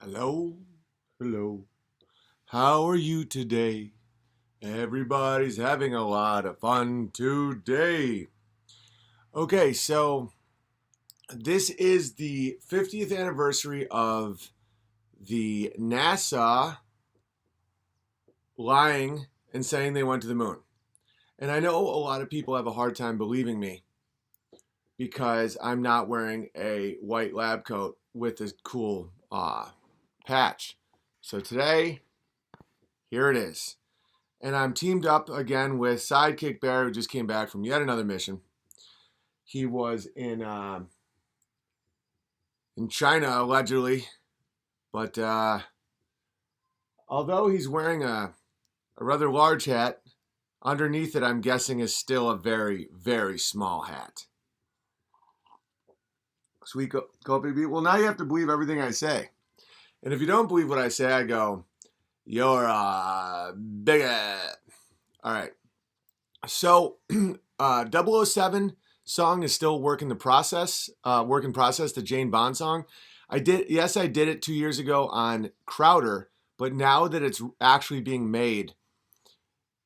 Hello, hello. How are you today? Everybody's having a lot of fun today. Okay, so this is the 50th anniversary of the NASA lying and saying they went to the moon. And I know a lot of people have a hard time believing me because I'm not wearing a white lab coat with a cool patch. So today, here it is. And I'm teamed up again with Sidekick Bear, who just came back from yet another mission. He was in China allegedly, but although he's wearing a rather large hat, underneath it, I'm guessing is still a very, very small hat. Sweet go baby. Well, now you have to believe everything I say, and if you don't believe what I say, I go, "You're a bigot." All right. So, 007 song is still work in process, the Jane Bond song. I did it 2 years ago on Crowder, but now that it's actually being made,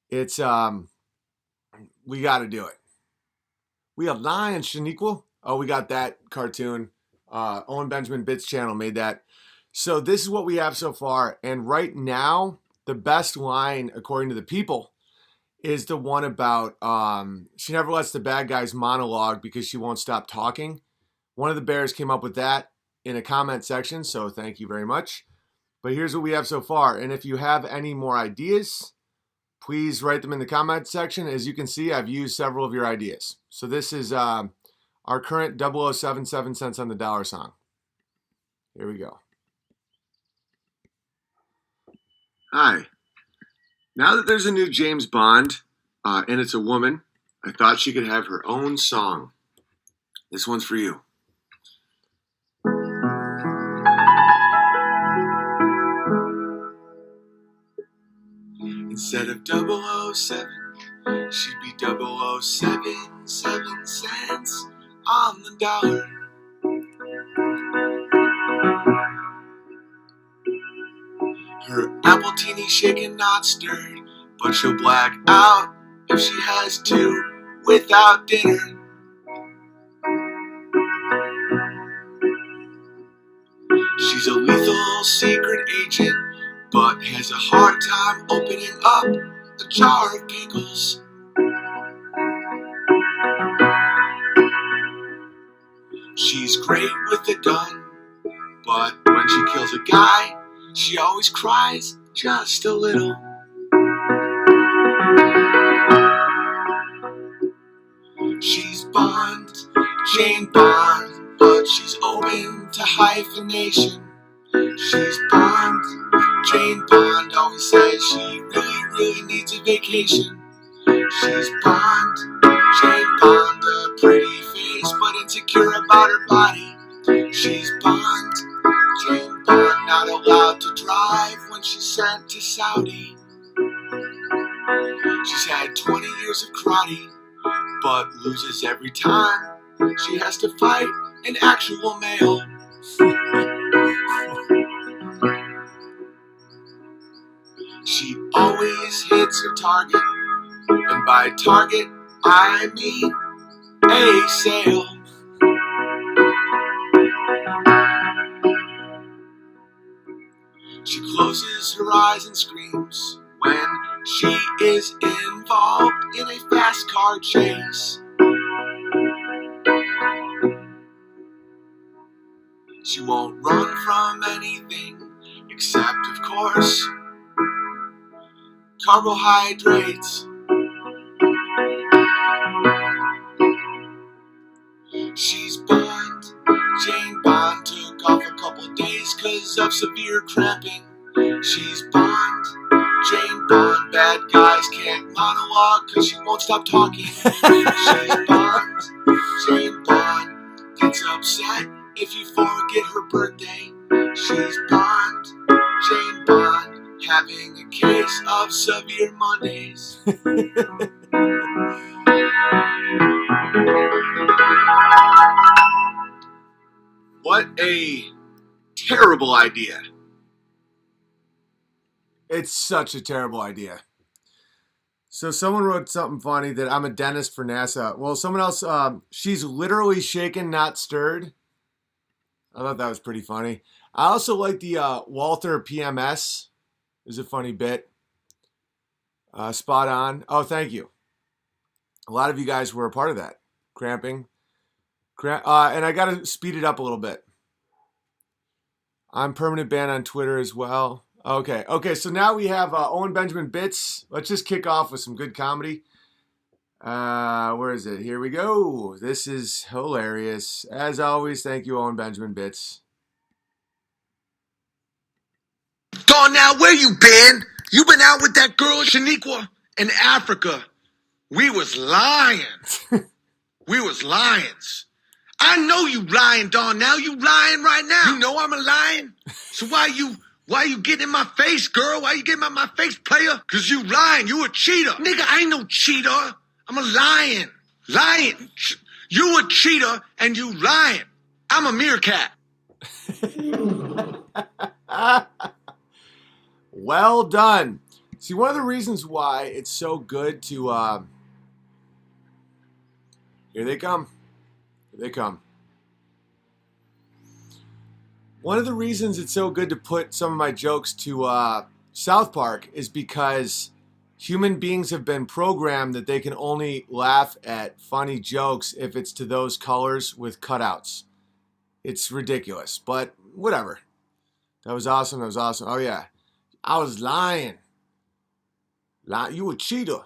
it's we got to do it. We have Lion Shaniqua. Oh, we got that cartoon. Owen Benjamin Bits channel made that. So this is what we have so far, and right now, the best line according to the people is the one about she never lets the bad guys monologue because she won't stop talking. One of the bears came up with that in a comment section, so thank you very much. But here's what we have so far, and if you have any more ideas, please write them in the comment section. As you can see, I've used several of your ideas. So this is our current 007 cents on the dollar song. Here we go. Hi. Now that there's a new James Bond, and it's a woman, I thought she could have her own song. This one's for you. Instead of 007, she'd be 007 cents on the dollar. Her apple teeny shaken, not stirred, but she'll black out if she has to without dinner. She's a lethal secret agent, but has a hard time opening up a jar of pickles. She's great with a gun, but when she kills a guy, she always cries just a little. She's Bond, Jane Bond, but she's open to hyphenation. She's Bond, Jane Bond, always says she really needs a vacation. She's Bond, Jane Bond, a pretty face, but insecure about her body. She's Bond, Jane Bond, not allowed to drive when she's sent to Saudi. She's had 20 years of karate, but loses every time she has to fight an actual male. She always hits her target, and by target I mean a sale. She closes her eyes and screams when she is involved in a fast car chase. She won't run from anything except, of course, carbohydrates. She's Bond, Jane Bond, took off a couple days cause of severe cramping. She's Bond, Jane Bond, bad guys can't monologue cause she won't stop talking. She's Bond, Jane Bond, gets upset if you forget her birthday. She's Bond, Jane Bond, having a case of severe Mondays. What a terrible idea. It's such a terrible idea. So someone wrote something funny that I'm a dentist for NASA. Well, someone else, she's literally shaken, not stirred. I thought that was pretty funny. I also like the Walther PMS. Is a funny bit. Spot on. Oh, thank you. A lot of you guys were a part of that. Cramping. And I got to speed it up a little bit. I'm permanent banned on Twitter as well. Okay, so now we have Owen Benjamin Bits. Let's just kick off with some good comedy. Where is it? Here we go. This is hilarious. As always, thank you, Owen Benjamin Bits. Dawn, now where you been? You been out with that girl Shaniqua in Africa. We was lions. We was lions. I know you lying, Dawn. Now you lying right now. You know I'm a lion. So why you getting in my face, girl? Why you getting in my face, player? Cause you lying. You a cheater. Nigga, I ain't no cheater. I'm a lion. Lion. You a cheater and you lying. I'm a meerkat. Well done. See, one of the reasons why it's so good to here they come. Here they come. One of the reasons it's so good to put some of my jokes to South Park is because human beings have been programmed that they can only laugh at funny jokes if it's to those colors with cutouts. It's ridiculous, but whatever. That was awesome. That was awesome. Oh, yeah. I was lying. You a cheater.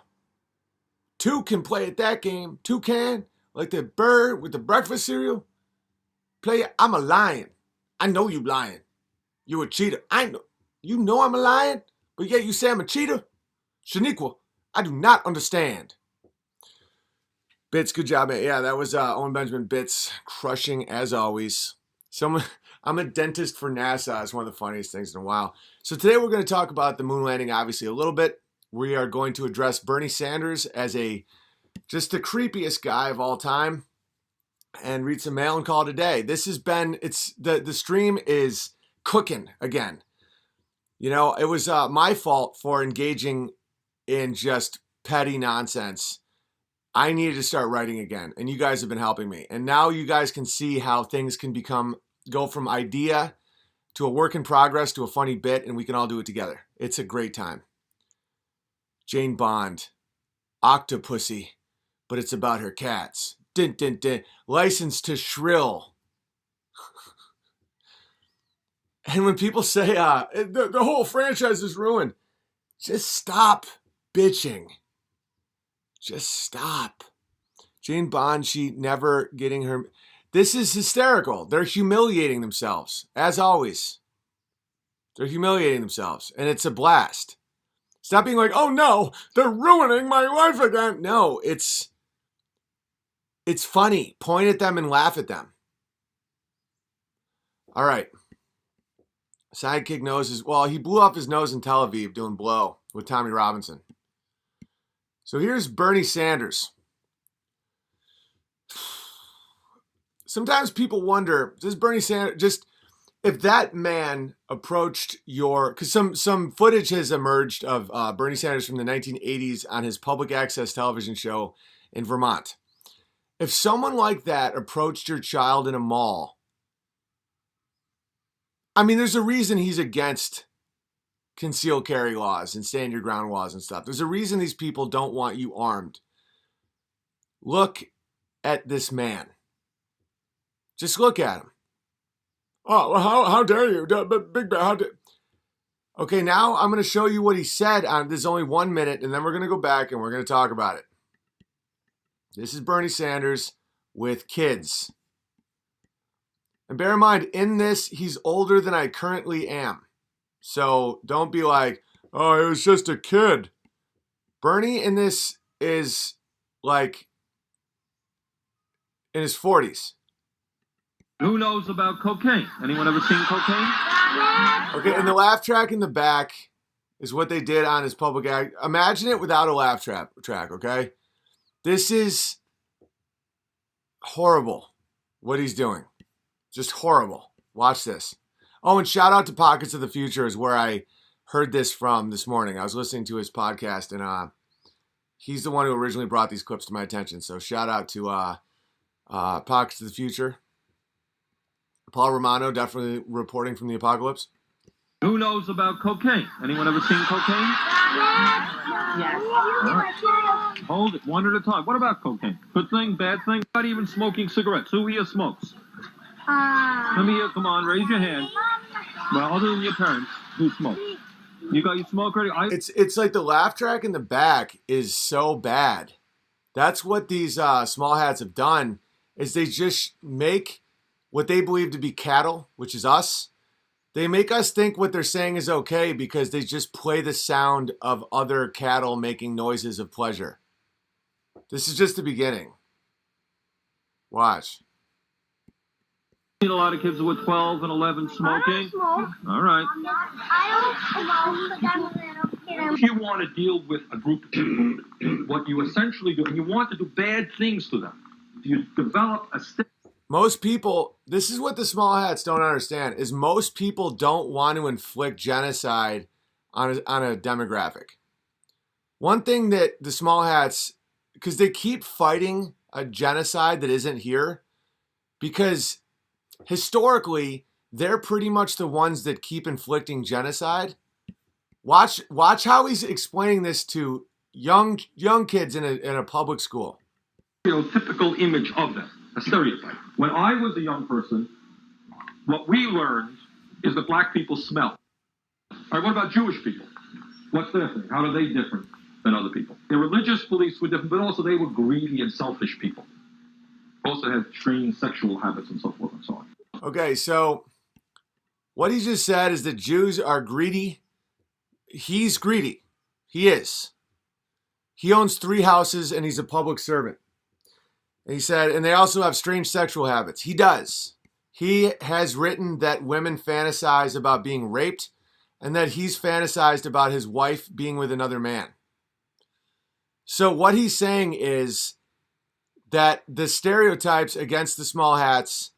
Two can play at that game. Two can. Like the bird with the breakfast cereal. Player, I'm a lion. I know you lying. You a cheater. I know. You know I'm a lion, but yet you say I'm a cheater? Shaniqua, I do not understand. Bits, good job, man. Yeah, that was Owen Benjamin Bits, crushing as always. I'm a dentist for NASA. It's one of the funniest things in a while. So today we're going to talk about the moon landing, obviously, a little bit. We are going to address Bernie Sanders as just the creepiest guy of all time, and read some mail and call it a day. This has been, the stream is cooking again. You know, it was my fault for engaging in just petty nonsense. I needed to start writing again, and you guys have been helping me. And now you guys can see how things can go from idea to a work in progress to a funny bit, and we can all do it together. It's a great time. Jane Bond, Octopussy, but it's about her cats. Din, din, din. License to Shrill. And when people say the whole franchise is ruined, just stop bitching. Just stop. Jane Bond, she never getting her... This is hysterical. They're humiliating themselves, as always. They're humiliating themselves, and it's a blast. Stop being like, oh no, they're ruining my life again. No, it's funny. Point at them and laugh at them. All right. Sidekick noses. Well, he blew off his nose in Tel Aviv doing blow with Tommy Robinson. So here's Bernie Sanders. Sometimes people wonder, does Bernie Sanders if that man approached because some footage has emerged of Bernie Sanders from the 1980s on his public access television show in Vermont. If someone like that approached your child in a mall, I mean, there's a reason he's against concealed carry laws and stand your ground laws and stuff. There's a reason these people don't want you armed. Look at this man. Just look at him. Oh, well, how dare you? Big Bear, how dare... Okay, now I'm going to show you what he said. This is only 1 minute, and then we're going to go back and we're going to talk about it. This is Bernie Sanders with kids. And bear in mind, in this, he's older than I currently am. So don't be like, oh, it was just a kid. Bernie in this is like in his 40s. Who knows about cocaine? Anyone ever seen cocaine? Okay, and the laugh track in the back is what they did on his public act. Imagine it without a laugh track, okay? This is horrible, what he's doing. Just horrible. Watch this. Oh, and shout out to Pockets of the Future is where I heard this from this morning. I was listening to his podcast, and he's the one who originally brought these clips to my attention. So shout out to Pockets of the Future. Paul Romano, definitely reporting from the apocalypse. Who knows about cocaine? Anyone ever seen cocaine? Yes. Right. Hold it, one at a time. What about cocaine? Good thing, bad thing? Not even smoking cigarettes. Who here smokes? Let me hear, come on, raise your hand. Well, other than your parents, who smoke? You got your smoke ready? It's like the laugh track in the back is so bad. That's what these small hats have done, is they just make what they believe to be cattle, which is us. They make us think what they're saying is okay because they just play the sound of other cattle making noises of pleasure. This is just the beginning. Watch. Seen a lot of kids who were 12 and 11 smoking. I don't smoke. All right. I don't smoke, but I'm a little kid. If you want to deal with a group of people, what you essentially do, and you want to do bad things to them, you develop a Most people, this is what the small hats don't understand, is most people don't want to inflict genocide on a demographic. One thing that the small hats, because they keep fighting a genocide that isn't here, because historically, they're pretty much the ones that keep inflicting genocide. Watch how he's explaining this to young kids in a public school. stereotypical image of them, a stereotype. When I was a young person, what we learned is that black people smell. All right, what about Jewish people? What's their thing? How are they different than other people? Their religious beliefs were different, but also they were greedy and selfish people. Also had strange sexual habits and so forth and so on. Okay, so what he just said is that Jews are greedy. He's greedy. He is. He owns 3 houses and he's a public servant. And he said, and they also have strange sexual habits. He does. He has written that women fantasize about being raped and that he's fantasized about his wife being with another man. So what he's saying is that the stereotypes against the small hats,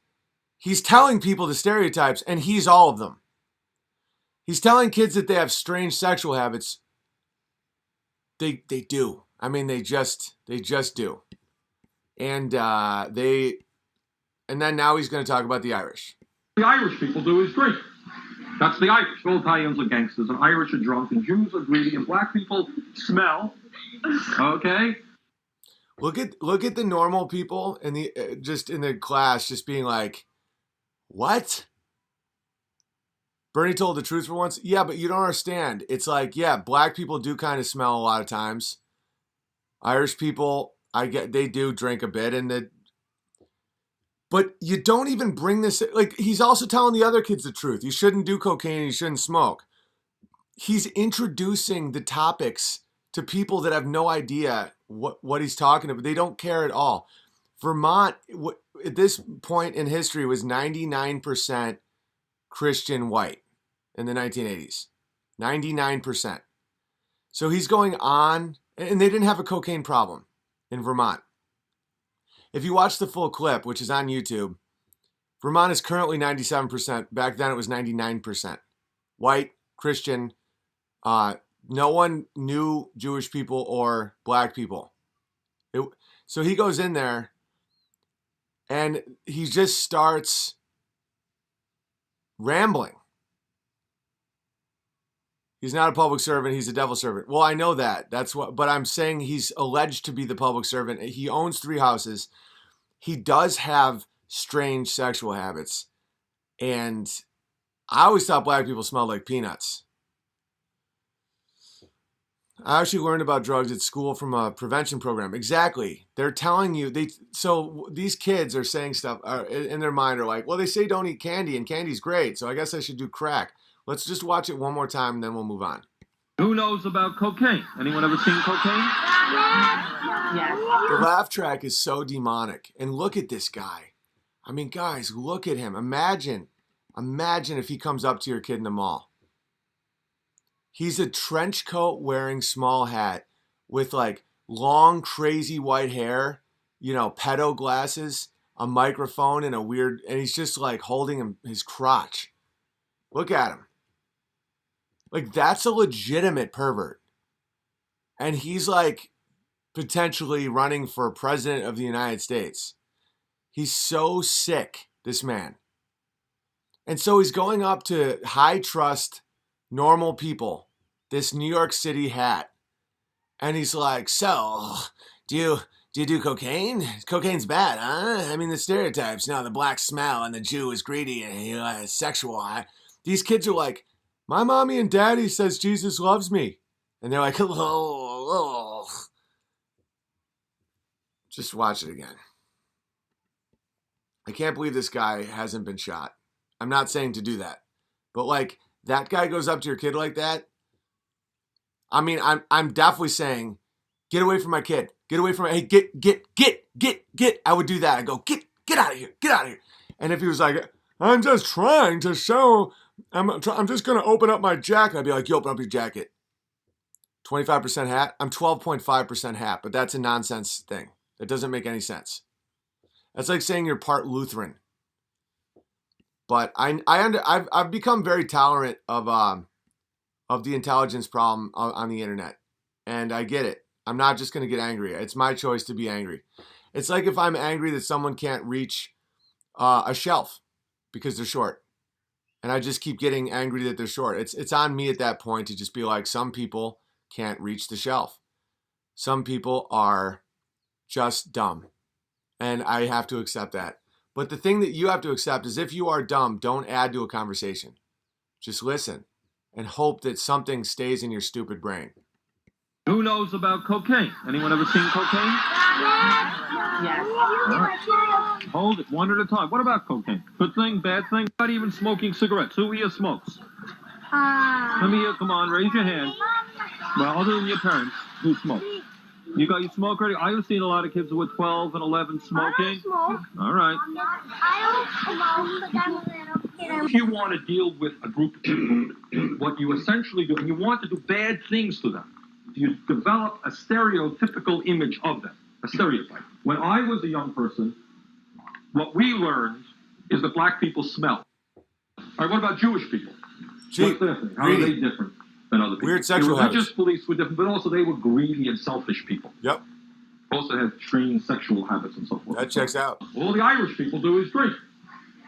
he's telling people the stereotypes, and he's all of them. He's telling kids that they have strange sexual habits. They do. I mean, they just do. And then now he's going to talk about the Irish. The Irish people do is drink. That's the Irish. All Italians are gangsters, and Irish are drunk, and Jews are greedy, and black people smell. Okay? Look at the normal people in the just in the class just being like, what? Bernie told the truth for once. Yeah, but you don't understand. It's like, yeah, black people do kind of smell a lot of times. Irish people, I get they do drink a bit, but you don't even bring this. Like, he's also telling the other kids the truth. You shouldn't do cocaine. You shouldn't smoke. He's introducing the topics to people that have no idea what he's talking about. They don't care at all. Vermont, at this point in history, was 99% Christian white in the 1980s. 99%. So he's going on, and they didn't have a cocaine problem in Vermont. If you watch the full clip, which is on YouTube, Vermont is currently 97%. Back then it was 99%. White, Christian, no one knew Jewish people or black people. So he goes in there and he just starts rambling. He's not a public servant. He's a devil servant. Well, I know that. But I'm saying he's alleged to be the public servant. He owns 3 houses. He does have strange sexual habits. And I always thought black people smelled like peanuts. I actually learned about drugs at school from a prevention program. Exactly. They're telling you, so these kids are saying stuff in their mind are like, well, they say don't eat candy and candy's great, so I guess I should do crack. Let's just watch it one more time and then we'll move on. Who knows about cocaine? Anyone ever seen cocaine? Yes. The laugh track is so demonic. And look at this guy. I mean, guys, look at him. Imagine if he comes up to your kid in the mall. He's a trench coat wearing small hat with like long, crazy white hair, pedo glasses, a microphone, and and he's just like holding his crotch. Look at him. Like, that's a legitimate pervert. And he's like potentially running for president of the United States. He's so sick, this man. And so he's going up to high trust, normal people, this New York City hat. And he's like, so, do you do cocaine? Cocaine's bad, huh? I mean, the stereotypes, the black smell and the Jew is greedy and sexual. These kids are like, my mommy and daddy says Jesus loves me. And they're like, oh. Just watch it again. I can't believe this guy hasn't been shot. I'm not saying to do that. But like, that guy goes up to your kid like that. I mean, I'm definitely saying, get away from my kid. Get away from hey, get. I would do that. I go, get out of here. Get out of here. And if he was like, I'm just trying to show, I'm just going to open up my jacket. I'd be like, you open up your jacket. 25% hat. I'm 12.5% hat, but that's a nonsense thing. That doesn't make any sense. That's like saying you're part Lutheran. But I've become very tolerant of the intelligence problem on the internet. And I get it. I'm not just going to get angry. It's my choice to be angry. It's like if I'm angry that someone can't reach a shelf because they're short. And I just keep getting angry that they're short. It's on me at that point to just be like, some people can't reach the shelf. Some people are just dumb. And I have to accept that. But the thing that you have to accept is if you are dumb, don't add to a conversation. Just listen and hope that something stays in your stupid brain. Who knows about cocaine? Anyone ever seen cocaine? Yes. Hold it, one at a time. What about cocaine? Good thing, bad thing? Not even smoking cigarettes. Who here smokes? Let me hear, come on, raise your hand. Well, other than your parents, who smoke? You smoke already? I've seen a lot of kids who were 12 and 11 smoking. I don't smoke. All right. I don't smoke, but I'm a little kid. If you want to deal with a group of people, what you essentially do, and you want to do bad things to them, you develop a stereotypical image of them, a stereotype. When I was a young person, what we learned is that black people smell. All right, what about Jewish people? What's their thing? How are they different than other people? Weird sexual The religious habits. beliefs were different, but also they were greedy and selfish people. Yep, Also had strange sexual habits and so forth. that checks out. All the Irish people do is drink.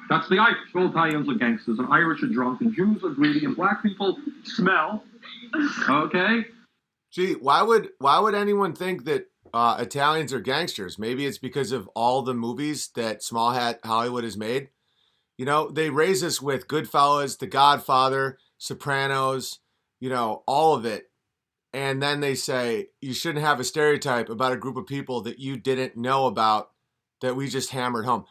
That's the Irish. All Italians are gangsters, and Irish are drunk, and Jews are greedy, and black people smell. Okay? Gee, why would anyone think that Italians are gangsters? Maybe it's because of all the movies that Small Hat Hollywood has made. You know, they raise us with Goodfellas, The Godfather, Sopranos, all of it. And then they say, you shouldn't have a stereotype about a group of people that you didn't know about that we just hammered home.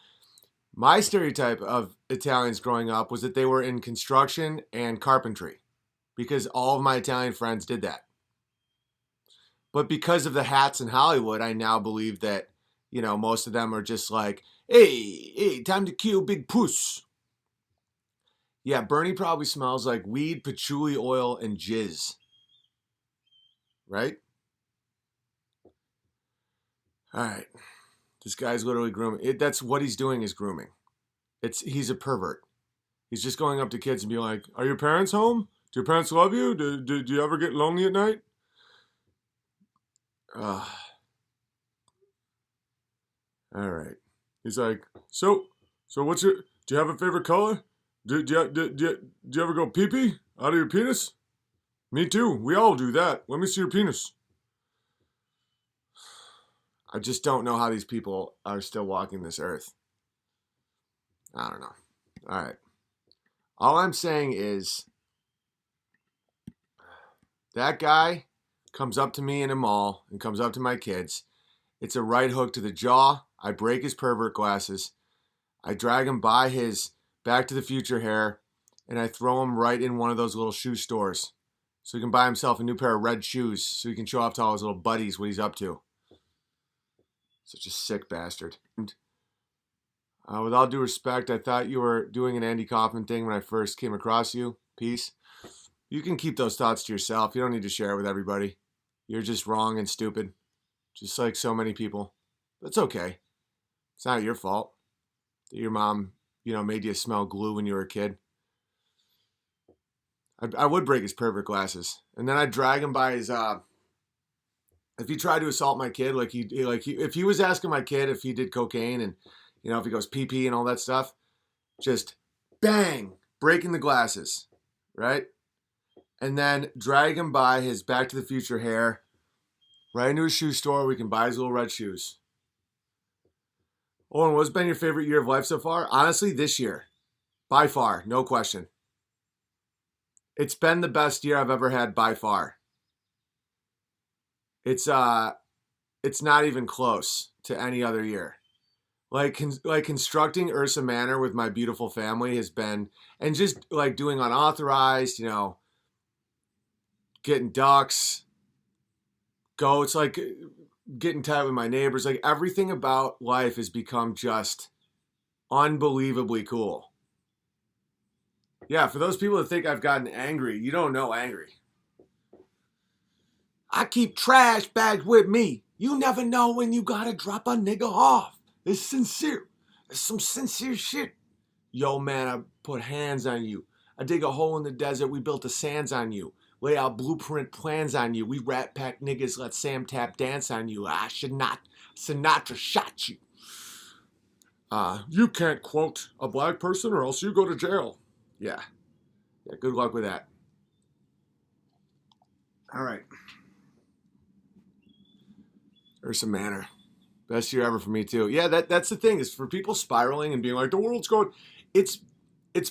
My stereotype of Italians growing up was that they were in construction and carpentry because all of my Italian friends did that. But because of the hats in Hollywood, I now believe that, most of them are just like, hey, time to kill Big Puss. Yeah, Bernie probably smells like weed, patchouli oil, and jizz. Right? All right. This guy's literally grooming. That's what he's doing is grooming. He's a pervert. He's just going up to kids and being like, are your parents home? Do your parents love you? Do you ever get lonely at night? All right. He's like, so what's do you have a favorite color? Do you ever go pee-pee out of your penis? Me too. We all do that. Let me see your penis. I just don't know how these people are still walking this earth. I don't know. All right. All I'm saying is that guy comes up to me in a mall and comes up to my kids. It's a right hook to the jaw. I break his pervert glasses. I drag him by his Back to the Future hair, and I throw him right in one of those little shoe stores so he can buy himself a new pair of red shoes so he can show off to all his little buddies what he's up to. Such a sick bastard. With all due respect, I thought you were doing an Andy Kaufman thing when I first came across you. Peace. You can keep those thoughts to yourself. You don't need to share it with everybody. You're just wrong and stupid. Just like so many people. That's okay. It's not your fault that your mom, made you smell glue when you were a kid. I would break his pervert glasses, and then I'd drag him by his. If he tried to assault my kid, if he was asking my kid if he did cocaine and, you know, if he goes pee pee and all that stuff, just bang, breaking the glasses, right? And then drag him by his Back to the Future hair, right into his shoe store. We can buy his little red shoes. Owen, what's been your favorite year of life so far? Honestly, this year, by far, no question. It's been the best year I've ever had by far. It's not even close to any other year. Like constructing Ursa Manor with my beautiful family has been, and just like doing unauthorized, you know, getting ducks, goats, like getting tight with my neighbors, like everything about life has become just unbelievably cool. Yeah, for those people that think I've gotten angry, you don't know angry. I keep trash bags with me. You never know when you gotta drop a nigga off. It's sincere. It's some sincere shit. Yo, man, I put hands on you. I dig a hole in the desert. We built the sands on you. Lay out blueprint plans on you. We rat pack niggas, let Sam Tap dance on you. I should not. Sinatra shot you. You can't quote a black person or else you go to jail. Yeah, good luck with that. All right. Ursa Manor. Best year ever for me too. Yeah, that's the thing, is for people spiraling and being like, the world's going, it's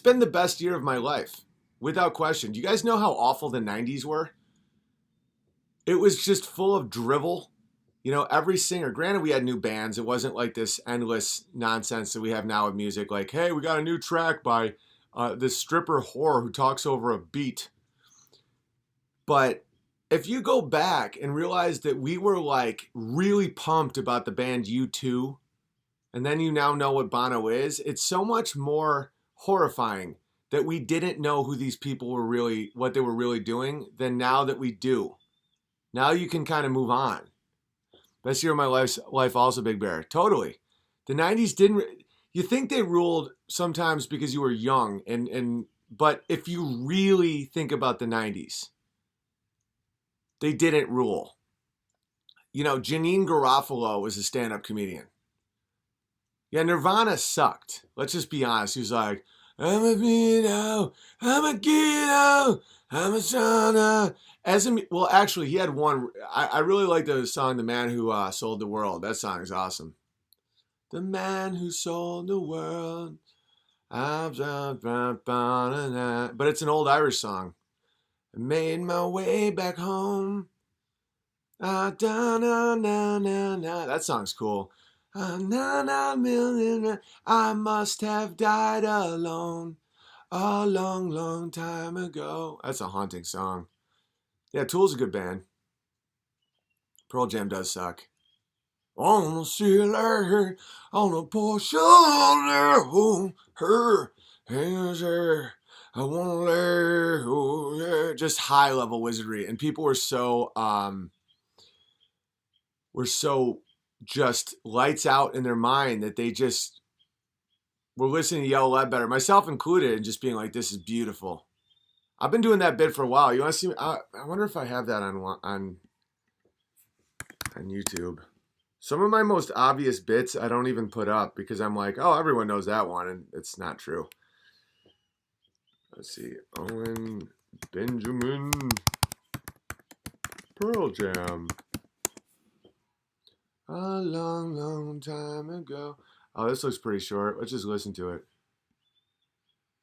been the best year of my life, without question. Do you guys know how awful the 90s were? It was just full of drivel. You know, every singer, granted we had new bands, it wasn't like this endless nonsense that we have now with music, like, hey, we got a new track by this stripper whore who talks over a beat. But if you go back and realize that we were like really pumped about the band U2, and then you now know what Bono is, it's so much more horrifying that we didn't know who these people were really, what they were really doing, than now that we do. Now you can kind of move on. Best year of my life also, Big Bear. Totally. The 90s didn't, you think they ruled sometimes because you were young, but if you really think about the 90s, they didn't rule. You know, Janine Garofalo was a stand-up comedian. Yeah, Nirvana sucked. Let's just be honest. He was like, I'm a Beato, I'm a Guido, I'm a Shauna. Well, actually, he had one. I really like the song, The Man Who Sold the World. That song is awesome. The Man Who Sold the World. But it's an old Irish song. I made my way back home. That song's cool. I must have died alone a long, long time ago. That's a haunting song. Yeah, Tool's a good band. Pearl Jam does suck. On a sailor, on a poor shoulder, oh, her, hands her. I want to let her. Just high level wizardry, and people were so just lights out in their mind that they just were listening to Yellow Ledbetter, myself included, and just being like, "This is beautiful." I've been doing that bit for a while. You want to see? I wonder if I have that on YouTube. Some of my most obvious bits I don't even put up because I'm like, oh, everyone knows that one, and it's not true. Let's see. Owen Benjamin. Pearl Jam. A long, long time ago. Oh, this looks pretty short. Let's just listen to it.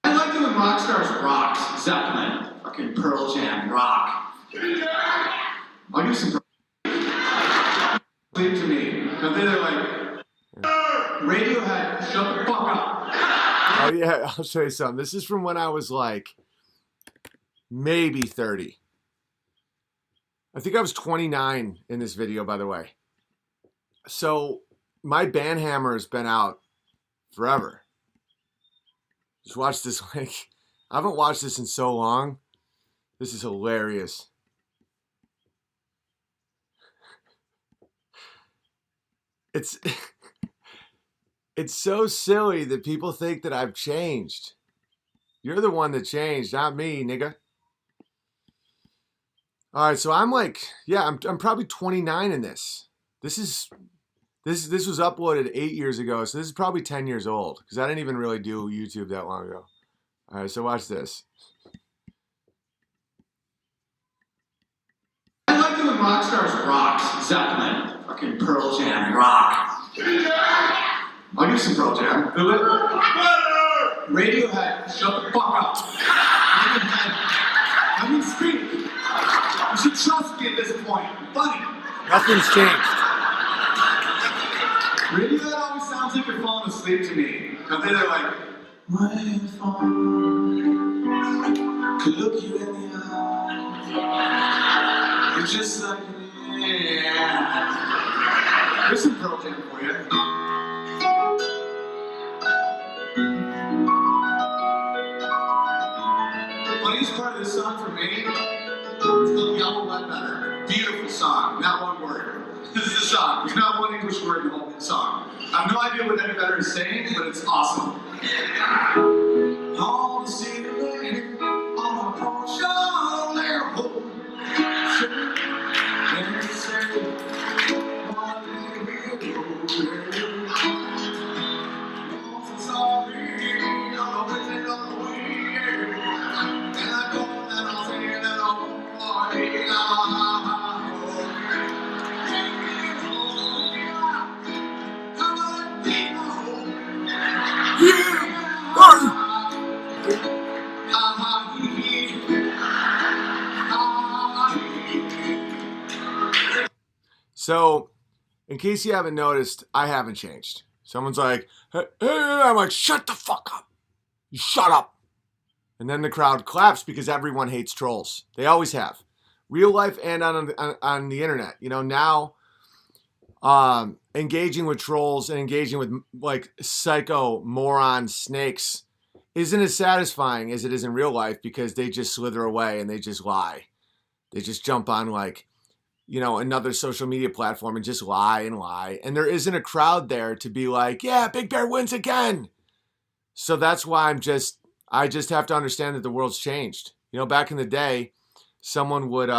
I like it when rock stars rock. Zeppelin. Fucking Pearl Jam rock. I'll give some to me. Because they're like, Radiohead, shut the fuck up. Oh, yeah, I'll show you something. This is from when I was like maybe 30. I think I was 29 in this video, by the way. So my band hammer has been out forever. Just watch this. Like, I haven't watched this in so long. This is hilarious. It's so silly that people think that I've changed. You're the one that changed, not me, nigga. All right, so I'm like, yeah, I'm probably 29 in this. This was uploaded 8 years ago, so this is probably 10 years old because I didn't even really do YouTube that long ago. All right, so watch this. I like it when rock stars rocks. Zeppelin, fucking Pearl Jam, rock. I'll give you some Pearl Jam. Who it? Radiohead, shut the fuck up. Radiohead, I mean, scream. You should trust me at this point. Funny. Nothing's changed. Radiohead always sounds like you're falling asleep to me. Because they're like, what if I could look you in the eye? You're just like, yeah. Here's some Pearl Jam for you. Funniest part of this song for me, it's called Yellow Ledbetter. Beautiful song, not one word. This is a song. There's not one English word in the whole song. I have no idea what Eddie Vedder is saying, but it's awesome. All the city lady on a Porsche Lambo. So, in case you haven't noticed, I haven't changed. Someone's like, hey, I'm like, shut the fuck up. You shut up. And then the crowd claps because everyone hates trolls. They always have. Real life and on the internet. You know, now engaging with trolls and engaging with like psycho moron snakes isn't as satisfying as it is in real life because they just slither away and they just lie. They just jump on like, you know, another social media platform and just lie and lie. And there isn't a crowd there to be like, yeah, Big Bear wins again. So that's why I just have to understand that the world's changed. You know, back in the day, someone would,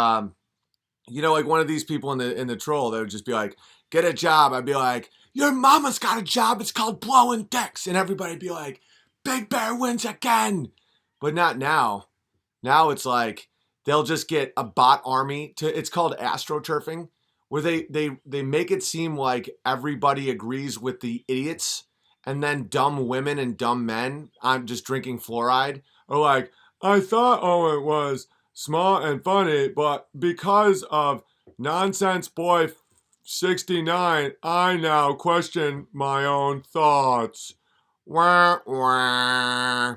you know, like one of these people in the troll, they would just be like, get a job. I'd be like, your mama's got a job. It's called blowing dicks. And everybody'd be like, Big Bear wins again. But not now. Now it's like, they'll just get a bot army it's called astroturfing, where they make it seem like everybody agrees with the idiots, and then dumb women and dumb men, I'm just drinking fluoride, are like, I thought Owen was smart and funny, but because of Nonsense Boy 69, I now question my own thoughts. Wah, wah.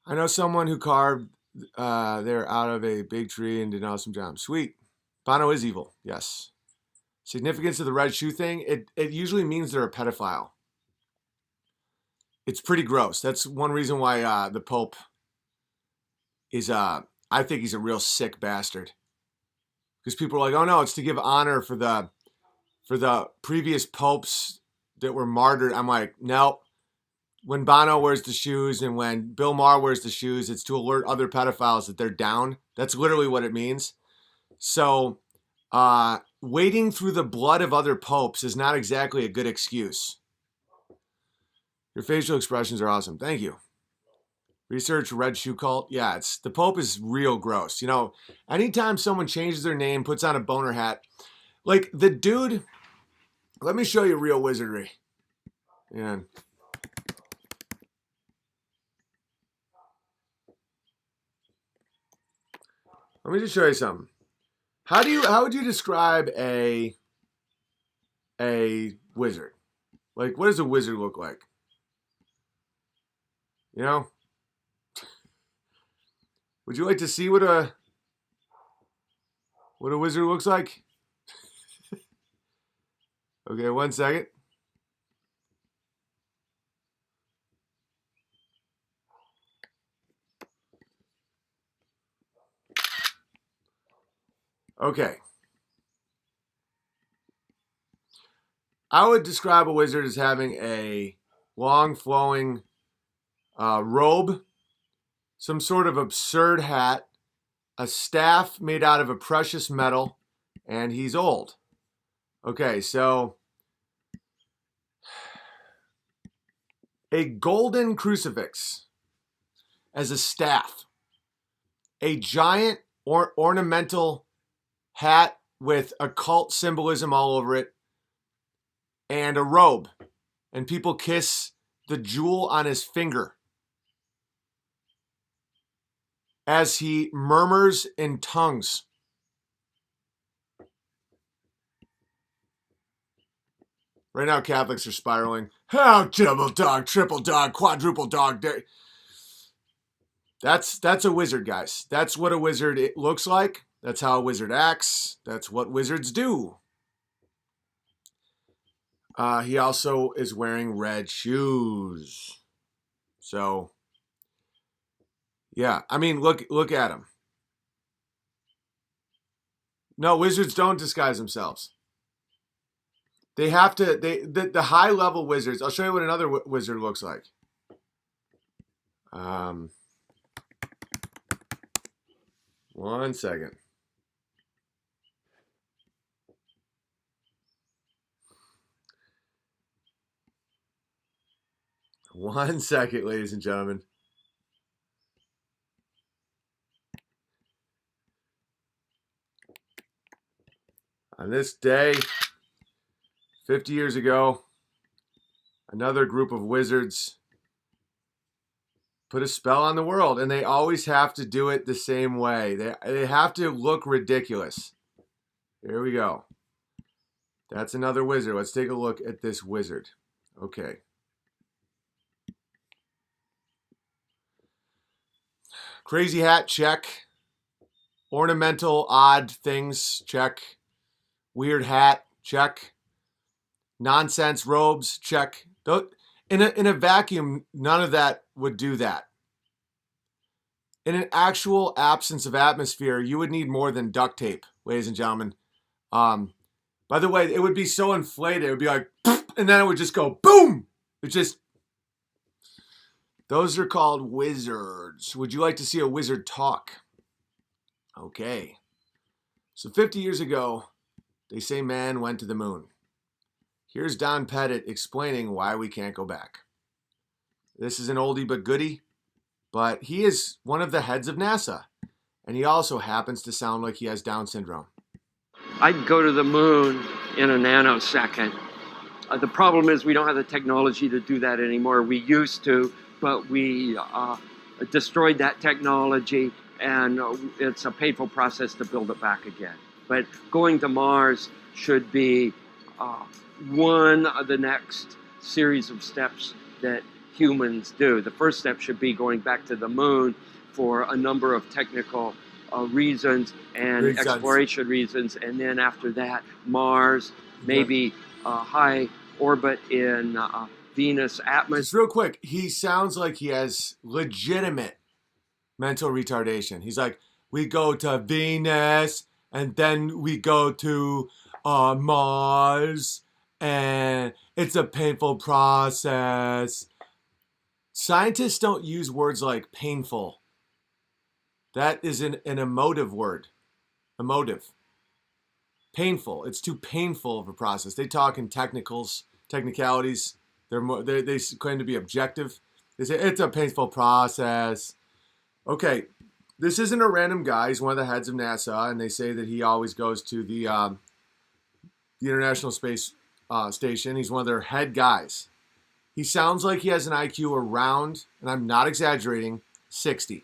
I know someone who carved they're out of a big tree and did an awesome job. Sweet. Bono is evil. Yes. Significance of the red shoe thing. It usually means they're a pedophile. It's pretty gross. That's one reason why the Pope is, I think he's a real sick bastard. Because people are like, oh no, it's to give honor for the previous popes that were martyred. I'm like, no. When Bono wears the shoes and when Bill Maher wears the shoes, it's to alert other pedophiles that they're down. That's literally what it means. So, wading through the blood of other popes is not exactly a good excuse. Your facial expressions are awesome. Thank you. Research red shoe cult. Yeah, the Pope is real gross. You know, anytime someone changes their name, puts on a boner hat, like the dude, let me show you real wizardry. Yeah. Let me just show you something. How would you describe a wizard? Like, what does a wizard look like? You know? Would you like to see what a wizard looks like? Okay, 1 second. Okay. I would describe a wizard as having a long flowing robe, some sort of absurd hat, a staff made out of a precious metal, and he's old. Okay, so a golden crucifix as a staff, a giant ornamental hat with occult symbolism all over it, and a robe, and people kiss the jewel on his finger as he murmurs in tongues. Right now, Catholics are spiraling. How double dog, triple dog, quadruple dog. That's a wizard, guys. That's what a wizard looks like. That's how a wizard acts. That's what wizards do. He also is wearing red shoes. So, yeah. I mean, look at him. No, wizards don't disguise themselves. They have to, the high level wizards, I'll show you what another wizard looks like. One second. One second, ladies and gentlemen. On this day, 50 years ago, another group of wizards put a spell on the world, and they always have to do it the same way. They have to look ridiculous. Here we go. That's another wizard. Let's take a look at this wizard. Okay. Crazy hat, check. Ornamental, odd things, check. Weird hat, check. Nonsense robes, check. In a vacuum, none of that would do that. In an actual absence of atmosphere, you would need more than duct tape, ladies and gentlemen. By the way, it would be so inflated, it would be like, and then it would just go boom. It just, those are called wizards. Would you like to see a wizard talk? Okay. So 50 years ago, they say man went to the moon. Here's Don Pettit explaining why we can't go back. This is an oldie but goodie, but he is one of the heads of NASA, and he also happens to sound like he has Down syndrome. I'd go to the moon in a nanosecond. The problem is we don't have the technology to do that anymore. We used to, but we destroyed that technology, and it's a painful process to build it back again. But going to Mars should be one of the next series of steps that humans do. The first step should be going back to the moon for a number of technical reasons and exploration reasons, and then after that, Mars, maybe high orbit in Venus atmosphere. Just real quick, he sounds like he has legitimate mental retardation. He's like, we go to Venus, and then we go to Mars, and it's a painful process. Scientists don't use words like painful. That is an emotive word. Emotive. Painful. It's too painful of a process. They talk in technicalities. They claim to be objective. They say it's a painful process. Okay, this isn't a random guy. He's one of the heads of NASA, and they say that he always goes to the International Space Station. He's one of their head guys. He sounds like he has an IQ around, and I'm not exaggerating, 60.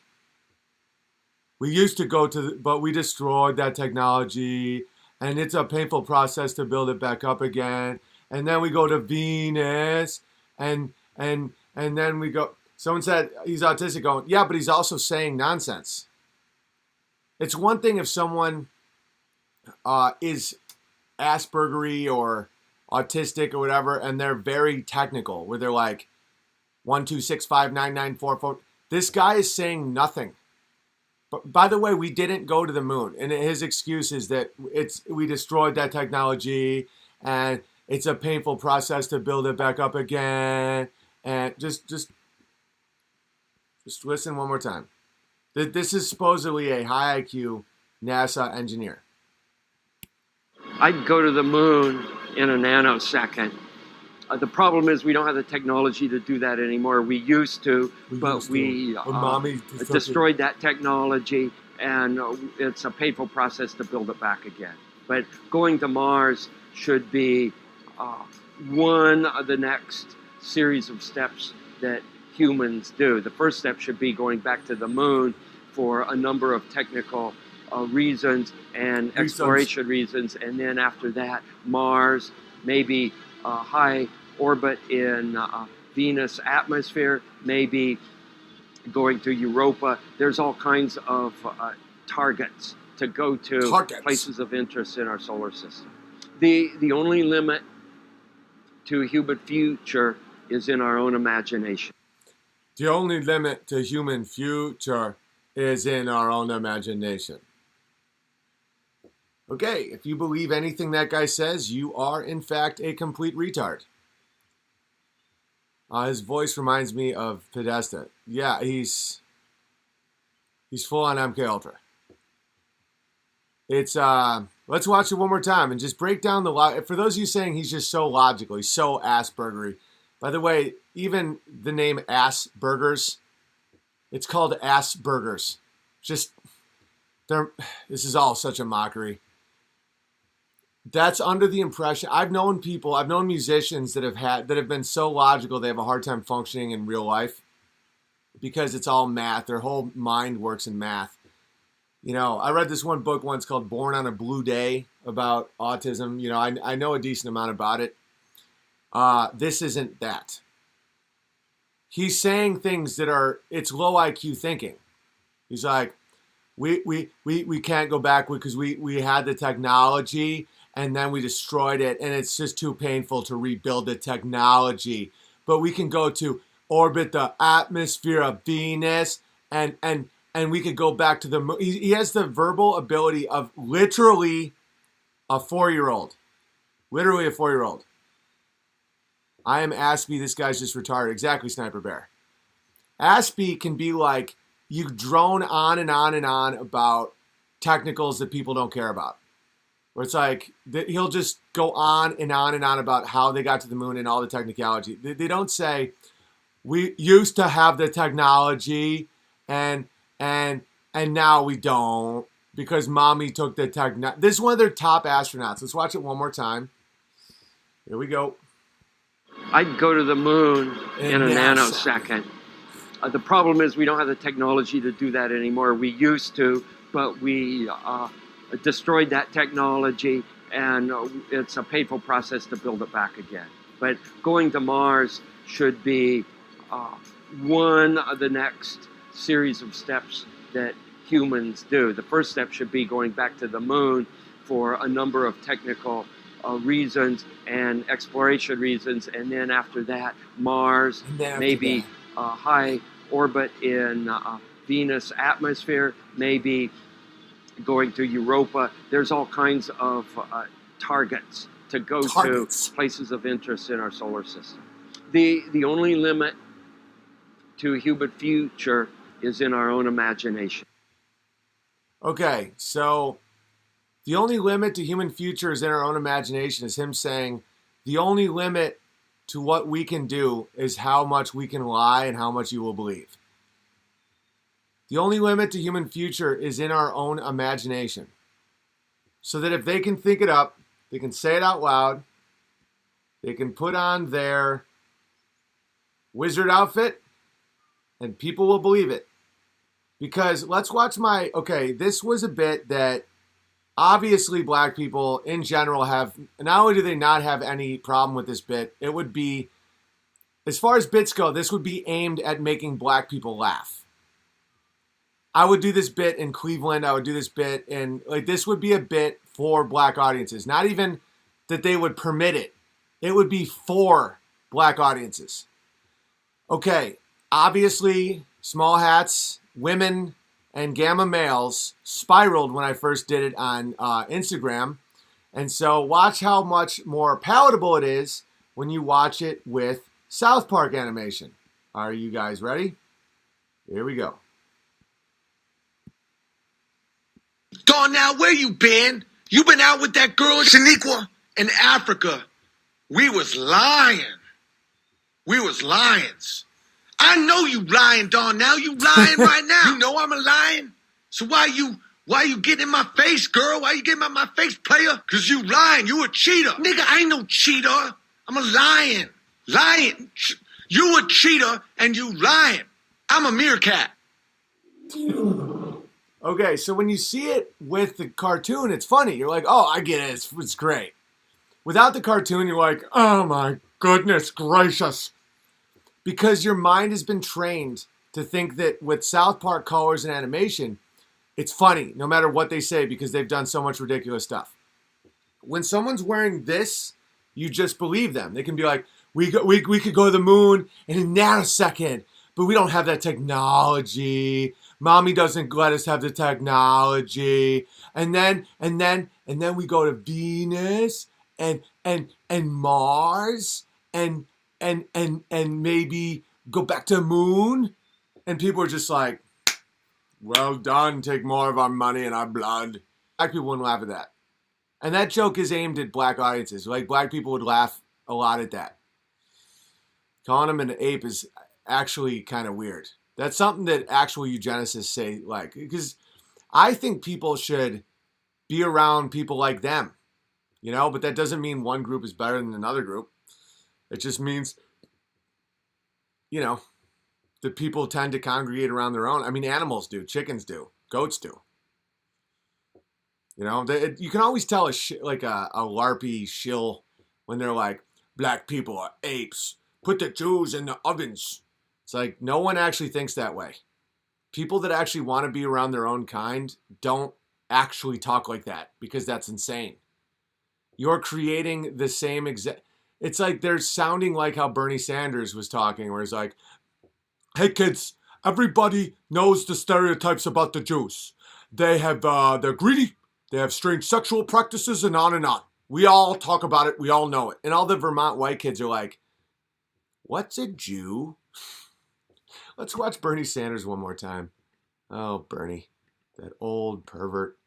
We used to go to, but we destroyed that technology, and it's a painful process to build it back up again. And then we go to Venus, and then we go. Someone said he's autistic. Going, yeah, but he's also saying nonsense. It's one thing if someone is Aspergery or autistic or whatever, and they're very technical, where they're like 1, 2, 6, 5, 9, 9, 4, 4. This guy is saying nothing. But by the way, we didn't go to the moon, and his excuse is that we destroyed that technology, and it's a painful process to build it back up again. And just listen one more time. This is supposedly a high IQ NASA engineer. I'd go to the moon in a nanosecond. The problem is we don't have the technology to do that anymore. We used to, but we destroyed that technology, and it's a painful process to build it back again. But going to Mars should be one of the next series of steps that humans do. The first step should be going back to the moon for a number of technical reasons and exploration reasons, and then after that, Mars, maybe high orbit in Venus atmosphere, maybe going to Europa. There's all kinds of targets to go to, places of interest in our solar system. The only limit to human future is in our own imagination. The only limit to human future is in our own imagination. Okay, if you believe anything that guy says, you are in fact a complete retard. His voice reminds me of Podesta. Yeah, he's full on MK Ultra. It's let's watch it one more time and just break down the for those of you saying he's just so logical, he's so Aspergery. By the way, even the name Aspergers, it's called Aspergers. Just this is all such a mockery. That's under the impression. I've known musicians that have been so logical they have a hard time functioning in real life because it's all math. Their whole mind works in math. You know, I read this one book once called Born on a Blue Day about autism. You know, I know a decent amount about it. This isn't that. He's saying things that it's low IQ thinking. He's like, we can't go back because we had the technology and then we destroyed it, and it's just too painful to rebuild the technology. But we can go to orbit the atmosphere of Venus, and we could go back to the moon. He has the verbal ability of literally a 4-year-old. Literally a 4-year-old. I am Aspie, this guy's just retarded. Exactly, Sniper Bear. Aspie can be like, you drone on and on and on about technicals that people don't care about. Where it's like, he'll just go on and on and on about how they got to the moon and all the technicality. They don't say, we used to have the technology and now we don't because mommy took the technology. This is one of their top astronauts. Let's watch it one more time. Here we go. I'd go to the moon in a nanosecond. The problem is we don't have the technology to do that anymore. We used to, but we destroyed that technology, and it's a painful process to build it back again. But going to Mars should be one of the next series of steps that humans do. The first step should be going back to the moon for a number of technical reasons and exploration reasons, and then after that, Mars, maybe high orbit in Venus atmosphere, maybe going to Europa. There's all kinds of targets to go to, places of interest in our solar system. The only limit to human future is in our own imagination. Okay, so the only limit to human future is in our own imagination is him saying the only limit to what we can do is how much we can lie and how much you will believe. The only limit to human future is in our own imagination. So that if they can think it up, they can say it out loud, they can put on their wizard outfit, and people will believe it. Because let's watch this was a bit that obviously black people in general have, not only do they not have any problem with this bit, it would be, as far as bits go, this would be aimed at making black people laugh. I would do this bit in Cleveland. I would do this bit in, this would be a bit for black audiences. Not even that they would permit it. It would be for black audiences. Okay, obviously, small hats, women, and gamma males spiraled when I first did it on Instagram. And so watch how much more palatable it is when you watch it with South Park animation. Are you guys ready? Here we go. Darnell, where you been? You been out with that girl Shaniqua in Africa. We was lying. We was lions. I know you lying, Darnell. You lying right now. You know I'm a lion. So why you getting in my face, girl? Why you getting in my face, player? Cause you lying. You a cheater. Nigga, I ain't no cheater. I'm a lion. Lion. You a cheater and you lying. I'm a meerkat. Okay, so when you see it with the cartoon, it's funny. You're like, oh, I get it. It's great. Without the cartoon, you're like, oh my goodness gracious. Because your mind has been trained to think that with South Park colors and animation, it's funny no matter what they say because they've done so much ridiculous stuff. When someone's wearing this, you just believe them. They can be like, we could go to the moon in a nanosecond, but we don't have that technology. Mommy doesn't let us have the technology. And then we go to Venus and Mars and maybe go back to the moon. And people are just like, well done, take more of our money and our blood. Black people wouldn't laugh at that. And that joke is aimed at black audiences. Like, black people would laugh a lot at that. Calling him an ape is actually kind of weird. That's something that actual eugenicists say, like, because I think people should be around people like them, you know, but that doesn't mean one group is better than another group. It just means, you know, that people tend to congregate around their own. I mean, animals do, chickens do, goats do. You know, you can always tell a LARPy shill when they're like, black people are apes. Put the Jews in the ovens. It's like, no one actually thinks that way. People that actually want to be around their own kind don't actually talk like that because that's insane. You're creating the same exact... It's like they're sounding like how Bernie Sanders was talking, where he's like, hey kids, everybody knows the stereotypes about the Jews. They have, they're greedy, they have strange sexual practices, and on and on. We all talk about it, we all know it. And all the Vermont white kids are like, what's a Jew? Let's watch Bernie Sanders one more time. Oh, Bernie, that old pervert.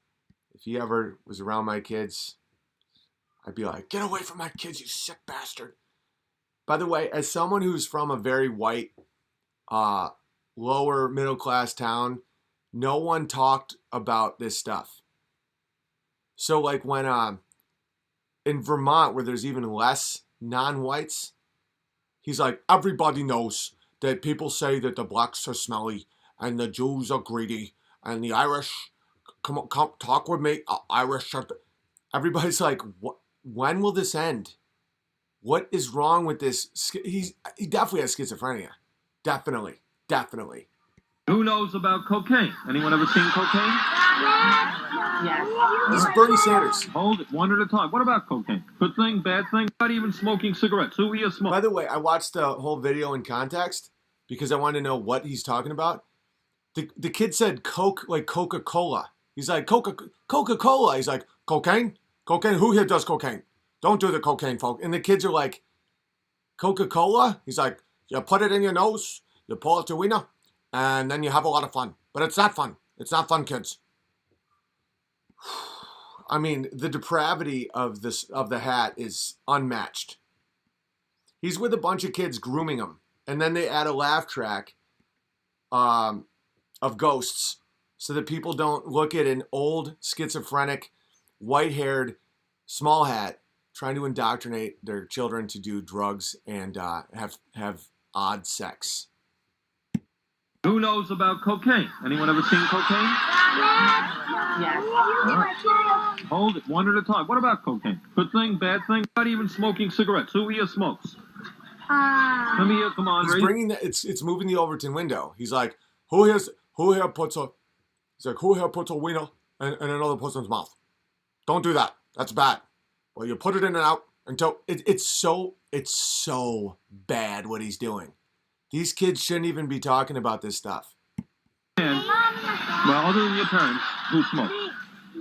If he ever was around my kids, I'd be like, get away from my kids, you sick bastard. By the way, as someone who's from a very white, lower middle class town, no one talked about this stuff. So like when in Vermont, where there's even less non-whites, he's like, everybody knows that people say that the blacks are smelly and the Jews are greedy and the Irish, come talk with me, Irish. Everybody's like, what? When will this end? What is wrong with this? He definitely has schizophrenia. Definitely. Who knows about cocaine? Anyone ever seen cocaine? Yes. This is Bernie Sanders. Hold it, one at a time. What about cocaine? Good thing, bad thing? Not even smoking cigarettes. Who here smokes? By the way, I watched the whole video in context because I wanted to know what he's talking about. The kid said Coke, like Coca-Cola. He's like, Coca-Cola. He's like, cocaine? Cocaine? Who here does cocaine? Don't do the cocaine, folks. And the kids are like, Coca-Cola? He's like, you put it in your nose, you pull it to wiener, and then you have a lot of fun. But it's not fun. It's not fun, kids. I mean, the depravity of the hat is unmatched. He's with a bunch of kids grooming him, and then they add a laugh track of ghosts so that people don't look at an old schizophrenic, white-haired, small hat trying to indoctrinate their children to do drugs and have odd sex. Who knows about cocaine? Anyone ever seen cocaine? Yes. Hold it, one at a time. What about cocaine? Good thing, bad thing? Not even smoking cigarettes. Who here smokes? Come here, come on, He's Ray. bringing that. It's moving the Overton window. He's like, who here puts a wiener in another person's mouth? Don't do that. That's bad. Well, you put it in and out until it's so bad what he's doing. These kids shouldn't even be talking about this stuff. Well, other than your parents, who smokes?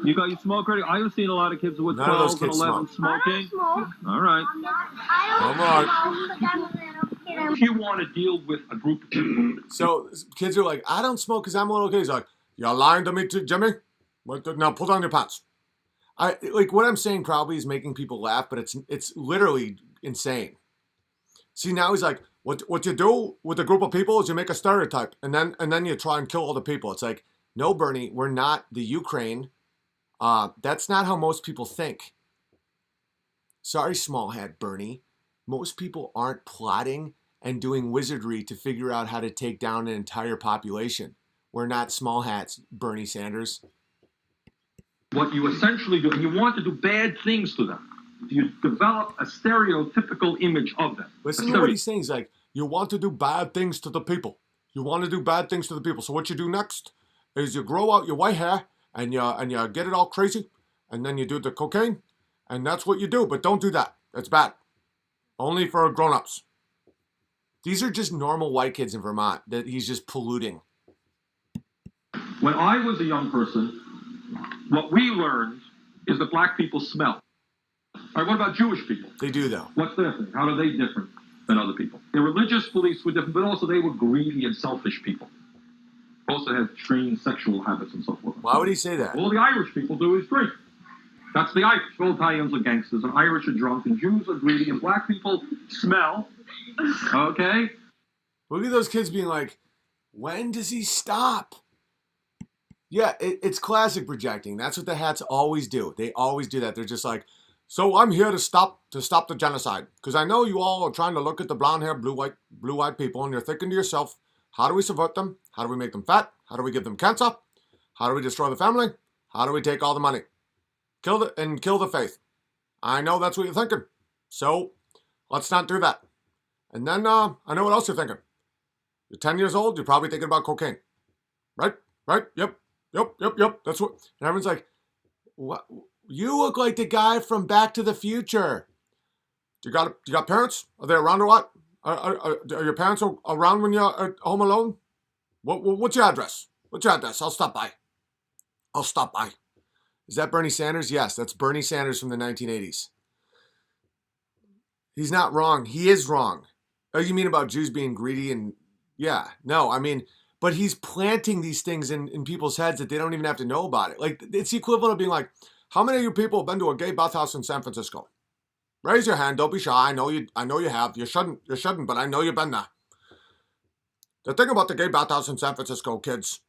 You smoke already? I've seen a lot of kids with None of those 12 and kids 11 smoke. smoking. Smoke. All right. If you want to deal with a group of people, So kids are like, I don't smoke because I'm a little kid. He's like, you're lying to me, Jimmy? Now pull down your pants. I like what I'm saying probably is making people laugh, but it's literally insane. See, now he's like, what you do with a group of people is you make a stereotype, and then you try and kill all the people. It's like, no, Bernie, we're not the Ukraine. That's not how most people think. Sorry, small hat Bernie. Most people aren't plotting and doing wizardry to figure out how to take down an entire population. We're not small hats, Bernie Sanders. What you essentially do, and you want to do bad things to them. You develop a stereotypical image of them. Listen to what he's saying. He's like, you want to do bad things to the people. You want to do bad things to the people. So what you do next is you grow out your white hair and you get it all crazy, and then you do the cocaine, and that's what you do. But don't do that. It's bad. Only for grown-ups. These are just normal white kids in Vermont that he's just polluting. When I was a young person, what we learned is that black people smell. All right, what about Jewish people? They do, though. What's their thing? How are they different than other people? Their religious beliefs were different, but also they were greedy and selfish people. Also had strange sexual habits and so forth. Why would he say that? All the Irish people do is drink. That's the Irish. All Italians are gangsters, and Irish are drunk, and Jews are greedy, and black people smell. Okay? Look at those kids being like, when does he stop? Yeah, it's classic projecting. That's what the hats always do. They always do that. They're just like, so I'm here to stop the genocide. Because I know you all are trying to look at the blonde hair, blue-eyed people, and you're thinking to yourself, how do we subvert them? How do we make them fat? How do we give them cancer? How do we destroy the family? How do we take all the money? Kill the faith. I know that's what you're thinking. So let's not do that. And then I know what else you're thinking. You're 10 years old. You're probably thinking about cocaine. Right? Yep. That's what. And everyone's like, what? You look like the guy from Back to the Future. Do you got parents? Are they around or what? Are your parents around when you're at home alone? What's your address? I'll stop by. Is that Bernie Sanders? Yes, that's Bernie Sanders from the 1980s. He's not wrong. He is wrong. Oh, you mean about Jews being greedy and... Yeah, no, I mean... But he's planting these things in people's heads that they don't even have to know about it. Like, it's the equivalent of being like, how many of you people have been to a gay bathhouse in San Francisco? Raise your hand. Don't be shy. I know you have. You shouldn't, but I know you've been there. The thing about the gay bathhouse in San Francisco, kids,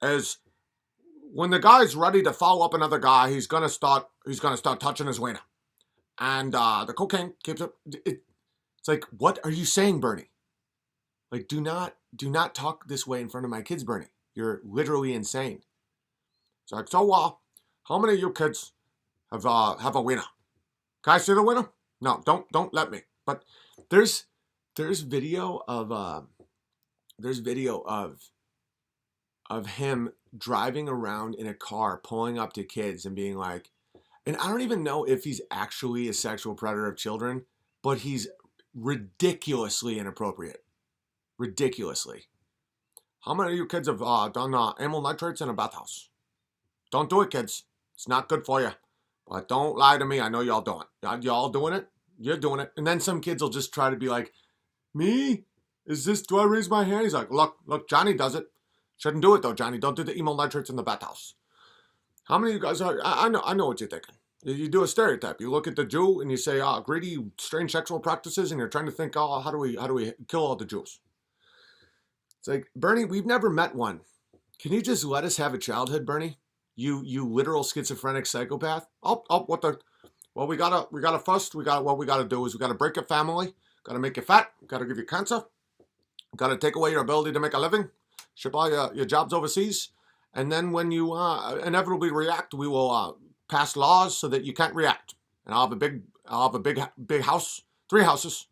is when the guy's ready to follow up another guy, he's gonna start touching his wiener. And the cocaine keeps it. It's like, what are you saying, Bernie? Like, do not talk this way in front of my kids, Bernie. You're literally insane. It's like, so how many of you kids have a wiener? Can I see the wiener? No, don't let me. But there's video of him driving around in a car, pulling up to kids and being like, and I don't even know if he's actually a sexual predator of children, but he's ridiculously inappropriate. Ridiculously. How many of you kids have done amyl nitrates in a bathhouse? Don't do it, kids. It's not good for you. But don't lie to me. I know y'all doing it. Y'all doing it? You're doing it. And then some kids will just try to be like, me? Do I raise my hand? He's like, look, Johnny does it. Shouldn't do it though, Johnny. Don't do the amyl nitrates in the bathhouse. How many of you guys are, I know what you're thinking. You do a stereotype. You look at the Jew and you say, greedy, strange sexual practices, and you're trying to think, how do we kill all the Jews? It's like, Bernie, we've never met one. Can you just let us have a childhood, Bernie? You literal schizophrenic psychopath. What we gotta do is we gotta break your family, gotta make you fat, gotta give you cancer, gotta take away your ability to make a living, ship all your jobs overseas, and then when you inevitably react, we will pass laws so that you can't react. And I'll have a big house, three houses,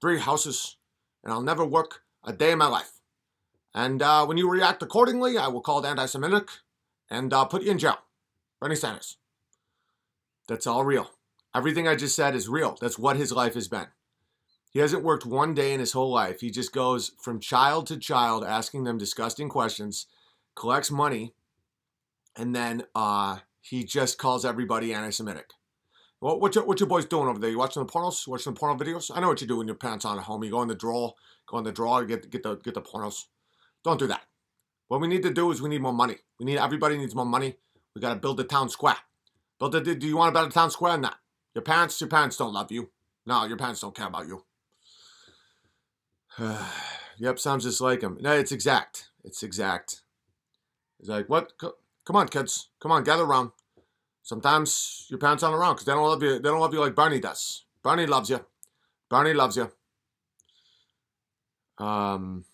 and I'll never work a day in my life. And when you react accordingly, I will call it anti-Semitic and put you in jail. Bernie Sanders. That's all real. Everything I just said is real. That's what his life has been. He hasn't worked one day in his whole life. He just goes from child to child asking them disgusting questions, collects money, and then he just calls everybody anti-Semitic. Well, what your boys doing over there? You watching the pornos? Watching the porno videos? I know what you do when your parents aren't at home. You go in the drawer, get the pornos. Don't do that. What we need to do is we need more money. Everybody needs more money. We got to build the town square. Do you want a better town square or not? Your parents don't love you. No, your parents don't care about you. Yep, sounds just like him. No, it's exact. It's exact. He's like, what? Come on, kids. Come on, gather around. Sometimes your parents aren't around because they don't love you. They don't love you like Bernie does. Bernie loves you. Bernie loves you. Owen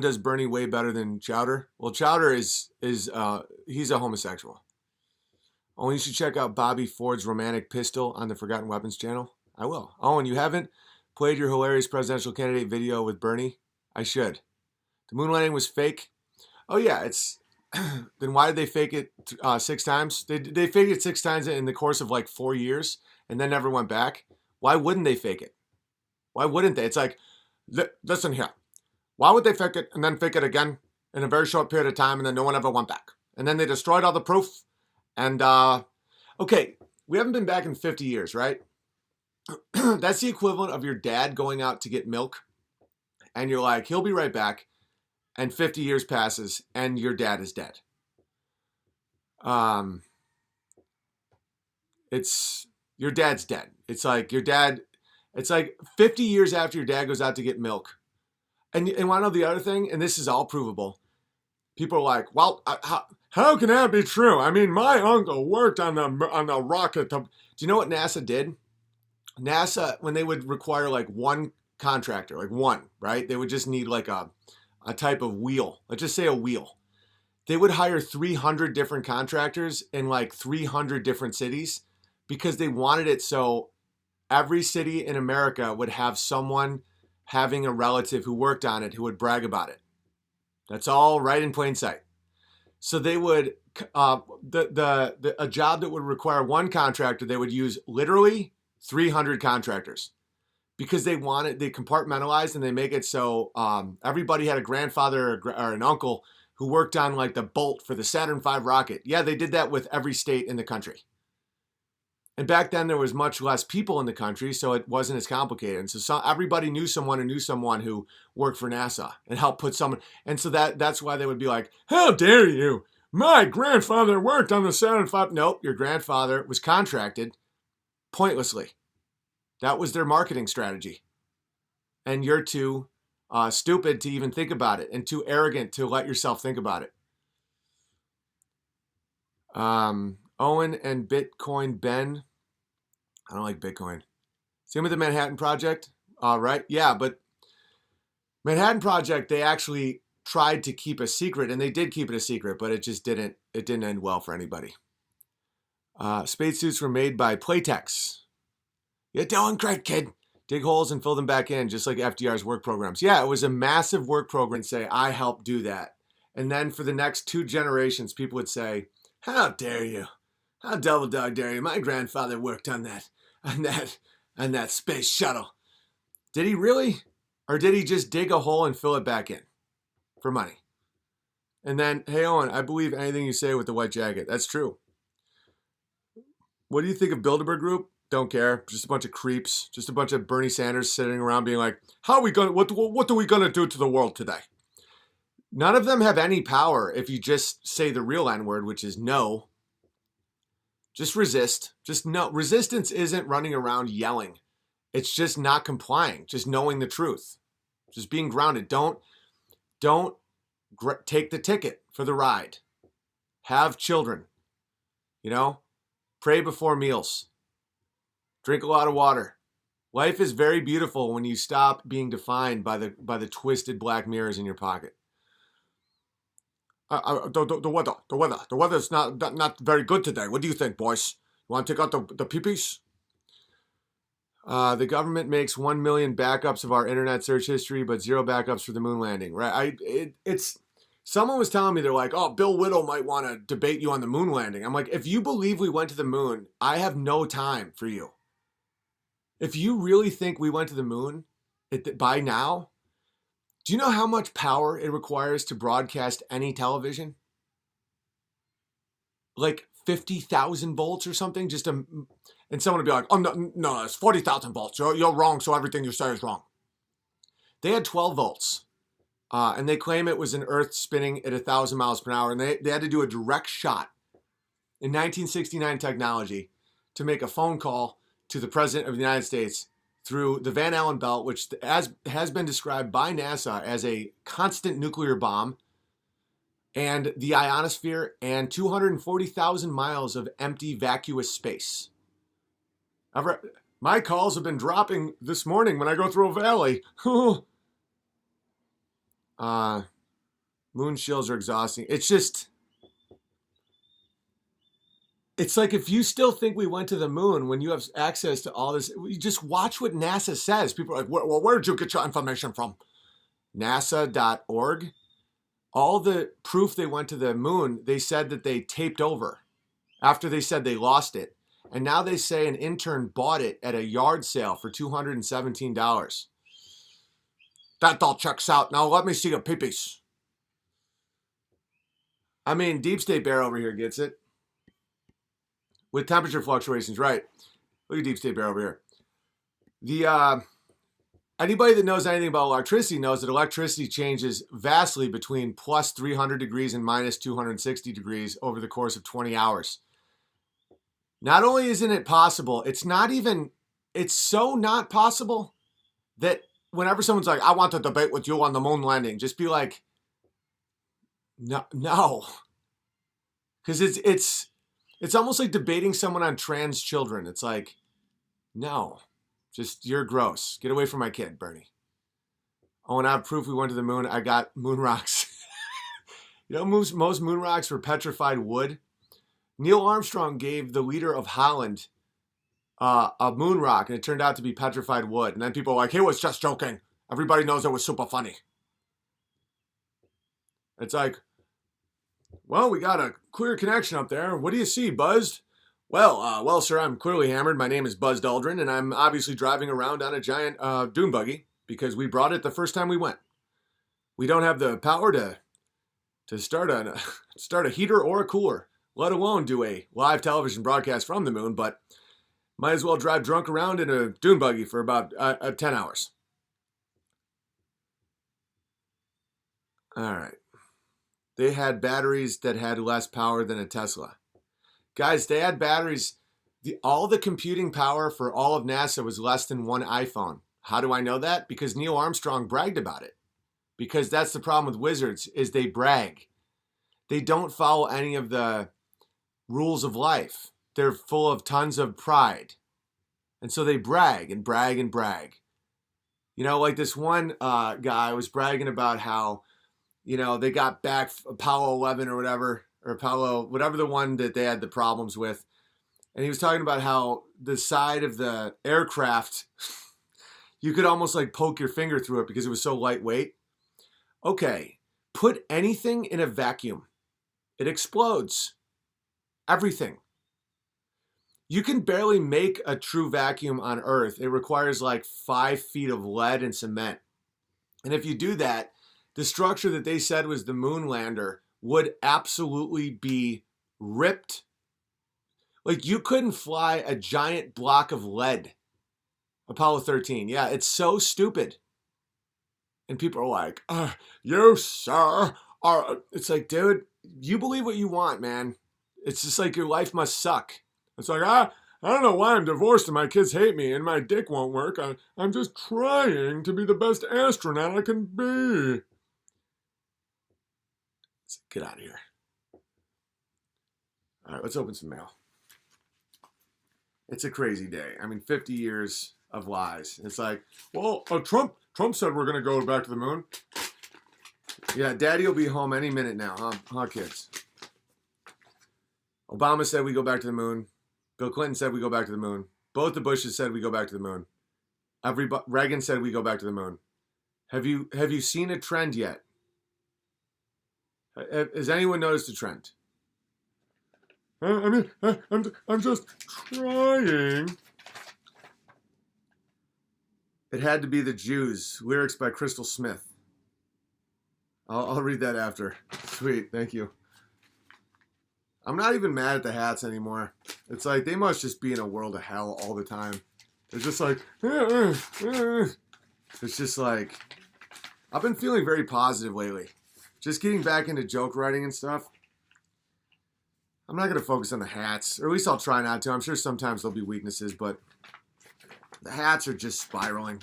does Bernie way better than Chowder. Well, Chowder is he's a homosexual. Owen, you should check out Bobby Ford's Romantic Pistol on the Forgotten Weapons channel. I will. Owen, you haven't played your hilarious presidential candidate video with Bernie? I should. The moon landing was fake. Oh yeah, it's. Then why did they fake it 6 times? They faked it 6 times in the course of like 4 years and then never went back. Why wouldn't they fake it? Why wouldn't they? It's like, listen here. Why would they fake it and then fake it again in a very short period of time and then no one ever went back? And then they destroyed all the proof. And, okay, we haven't been back in 50 years, right? That's the equivalent of your dad going out to get milk. And you're like, he'll be right back. And 50 years passes and your dad is dead. It's your dad's dead. It's like your dad, it's like 50 years after your dad goes out to get milk. And want to know the other thing? And this is all provable. People are like, well, how can that be true? I mean, my uncle worked on the rocket. Do you know what NASA did? NASA, when they would require like one contractor, like one, right? They would just need like a type of wheel. Let's just say a wheel. They would hire 300 different contractors in like 300 different cities because they wanted it so every city in America would have someone having a relative who worked on it who would brag about it. That's all right in plain sight. So they would, a job that would require one contractor, they would use literally 300 contractors. Because they compartmentalize and they make it so everybody had a grandfather or an uncle who worked on like the bolt for the Saturn V rocket. Yeah, they did that with every state in the country. And back then there was much less people in the country, so it wasn't as complicated. And so everybody knew someone who worked for NASA and helped put someone. And so that's why they would be like, how dare you? My grandfather worked on the Saturn V. Nope, your grandfather was contracted pointlessly. That was their marketing strategy. And you're too stupid to even think about it and too arrogant to let yourself think about it. Owen and Bitcoin Ben. I don't like Bitcoin. Same with the Manhattan Project. Right? Yeah, but Manhattan Project, they actually tried to keep a secret, and they did keep it a secret, but it didn't end well for anybody. Spacesuits were made by Playtex. You're doing great, kid. Dig holes and fill them back in, just like FDR's work programs. Yeah, it was a massive work program. And say, I helped do that. And then for the next 2 generations, people would say, how dare you? How double dog dare you? My grandfather worked on that space shuttle. Did he really? Or did he just dig a hole and fill it back in for money? And then, hey, Owen, I believe anything you say with the white jacket. That's true. What do you think of Bilderberg Group? Don't care. Just a bunch of creeps. Just a bunch of Bernie Sanders sitting around being like, how are we going? What are we going to do to the world today? None of them have any power if you just say the real N-word, which is no. Just resist. Just no. Resistance isn't running around yelling. It's just not complying. Just knowing the truth. Just being grounded. Don't take the ticket for the ride. Have children. Pray before meals. Drink a lot of water. Life is very beautiful when you stop being defined by the twisted black mirrors in your pocket. The weather's not very good today. What do you think, boys? You want to take out the peepees? The government makes 1 million backups of our internet search history, but 0 backups for the moon landing. Right? Someone was telling me, they're like, oh, Bill Whittle might want to debate you on the moon landing. I'm like, if you believe we went to the moon, I have no time for you. If you really think we went to the moon by now, do you know how much power it requires to broadcast any television? Like 50,000 volts or something? And someone would be like, oh, no, it's 40,000 volts. You're wrong, so everything you say is wrong. They had 12 volts. And they claim it was an Earth spinning at 1,000 miles per hour. And they had to do a direct shot in 1969 technology to make a phone call to the President of the United States through the Van Allen belt, which has been described by NASA as a constant nuclear bomb, and the ionosphere, and 240,000 miles of empty vacuous space. My calls have been dropping this morning when I go through a valley. Moon shills are exhausting. It's like if you still think we went to the moon when you have access to all this, you just watch what NASA says. People are like, well, where did you get your information from? NASA.org. All the proof they went to the moon, they said that they taped over after they said they lost it. And now they say an intern bought it at a yard sale for $217. That all checks out. Now let me see your peepees. I mean, Deep State Bear over here gets it. With temperature fluctuations, right. Look at Deep State Bear over here. Anybody that knows anything about electricity knows that electricity changes vastly between plus 300 degrees and minus 260 degrees over the course of 20 hours. Not only isn't it possible, it's so not possible that whenever someone's like, I want to debate with you on the moon landing, just be like, no. Because it's almost like debating someone on trans children. It's like, no. Just, you're gross. Get away from my kid, Bernie. Oh, and I have proof we went to the moon. I got moon rocks. You know, most moon rocks were petrified wood. Neil Armstrong gave the leader of Holland a moon rock, and it turned out to be petrified wood. And then people were like, he was just joking. Everybody knows it was super funny. It's like, well, we got a clear connection up there. What do you see, Buzzed? Well, sir, I'm clearly hammered. My name is Buzz Aldrin, and I'm obviously driving around on a giant dune buggy because we brought it the first time we went. We don't have the power to start a heater or a cooler, let alone do a live television broadcast from the moon, but might as well drive drunk around in a dune buggy for about 10 hours. All right. They had batteries that had less power than a Tesla. Guys, they had batteries. All the computing power for all of NASA was less than one iPhone. How do I know that? Because Neil Armstrong bragged about it. Because that's the problem with wizards, is they brag. They don't follow any of the rules of life. They're full of tons of pride. And so they brag and brag and brag. You know, like this one guy was bragging about how, you know, they got back Apollo 11 or whatever, or Apollo, whatever the one that they had the problems with. And he was talking about how the side of the aircraft, you could almost like poke your finger through it because it was so lightweight. Okay, put anything in a vacuum. It explodes. Everything. You can barely make a true vacuum on Earth. It requires like 5 feet of lead and cement. And if you do that, the structure that they said was the moon lander would absolutely be ripped. Like, you couldn't fly a giant block of lead. Apollo 13. Yeah, it's so stupid. And people are like, you, sir, are... It's like, dude, you believe what you want, man. It's just like your life must suck. It's like, I don't know why I'm divorced and my kids hate me and my dick won't work. I'm just trying to be the best astronaut I can be. Get out of here. All right, let's open some mail. It's a crazy day. I mean, 50 years of lies. It's like, well, Trump said we're going to go back to the moon. Yeah, Daddy will be home any minute now, huh, kids? Obama said we go back to the moon. Bill Clinton said we go back to the moon. Both the Bushes said we go back to the moon. Reagan said we go back to the moon. Have you seen a trend yet? Has anyone noticed a trend? I mean, I'm just trying. It had to be the Jews. Lyrics by Crystal Smith. I'll read that after. Sweet, thank you. I'm not even mad at the hats anymore. It's like they must just be in a world of hell all the time. They're just like, it's just like, I've been feeling very positive lately. Just getting back into joke writing and stuff. I'm not going to focus on the hats, or at least I'll try not to. I'm sure sometimes there'll be weaknesses, but the hats are just spiraling.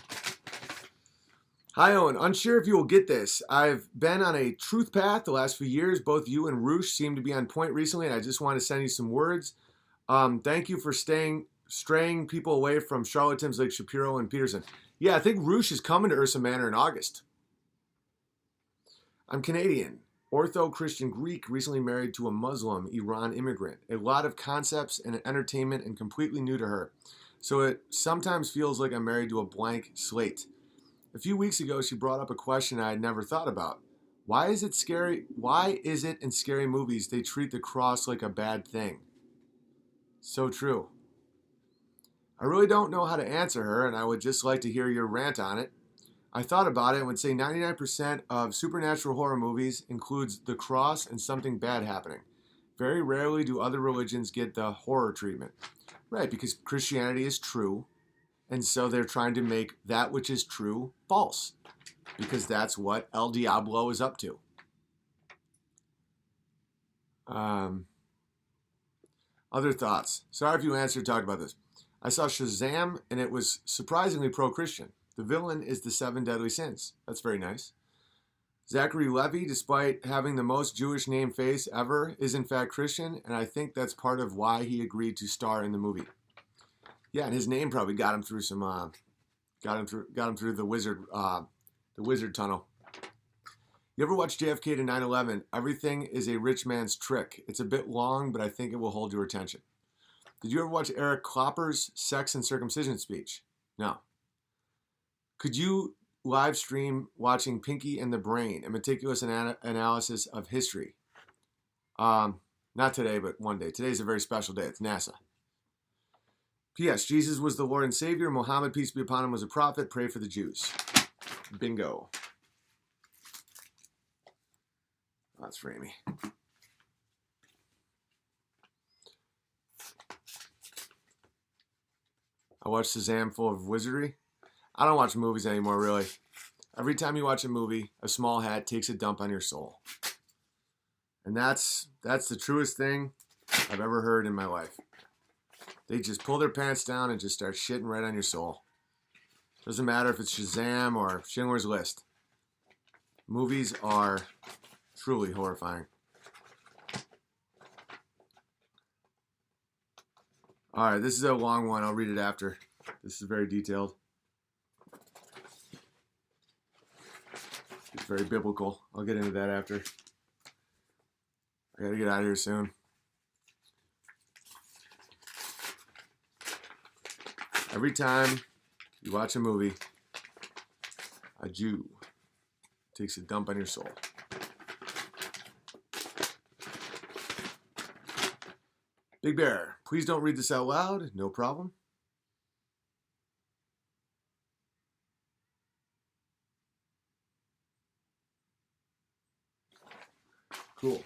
Hi, Owen. Unsure if you will get this. I've been on a truth path the last few years. Both you and Roosh seem to be on point recently, and I just want to send you some words. Thank you for straying people away from charlatans like Shapiro and Peterson. Yeah, I think Roosh is coming to Ursa Manor in August. I'm Canadian. Ortho Christian Greek, recently married to a Muslim Iran immigrant. A lot of concepts and entertainment and completely new to her. So it sometimes feels like I'm married to a blank slate. A few weeks ago, she brought up a question I had never thought about. Why is it in scary movies they treat the cross like a bad thing? So true. I really don't know how to answer her, and I would just like to hear your rant on it. I thought about it and would say 99% of supernatural horror movies includes the cross and something bad happening. Very rarely do other religions get the horror treatment. Right, because Christianity is true, and so they're trying to make that which is true false, because that's what El Diablo is up to. Other thoughts. Sorry if you answered talk about this. I saw Shazam, and it was surprisingly pro-Christian. The villain is the 7 deadly sins. That's very nice. Zachary Levi, despite having the most Jewish name face ever, is in fact Christian, and I think that's part of why he agreed to star in the movie. Yeah, and his name probably got him through some, got him through the wizard tunnel. You ever watch JFK to 9/11? Everything is a rich man's trick. It's a bit long, but I think it will hold your attention. Did you ever watch Eric Klopper's Sex and Circumcision speech? No. Could you live stream watching Pinky and the Brain, a meticulous analysis of history? Not today, but one day. Today's a very special day. It's NASA. P.S. Jesus was the Lord and Savior. Muhammad, peace be upon him, was a prophet. Pray for the Jews. Bingo. That's for Amy. I watched Shazam full of wizardry. I don't watch movies anymore, really. Every time you watch a movie, a small hat takes a dump on your soul. And that's the truest thing I've ever heard in my life. They just pull their pants down and just start shitting right on your soul. Doesn't matter if it's Shazam or Schindler's List. Movies are truly horrifying. All right, this is a long one. I'll read it after. This is very detailed. It's very biblical. I'll get into that after. I gotta get out of here soon. Every time you watch a movie, a Jew takes a dump on your soul. Big Bear, please don't read this out loud. No problem. Cool.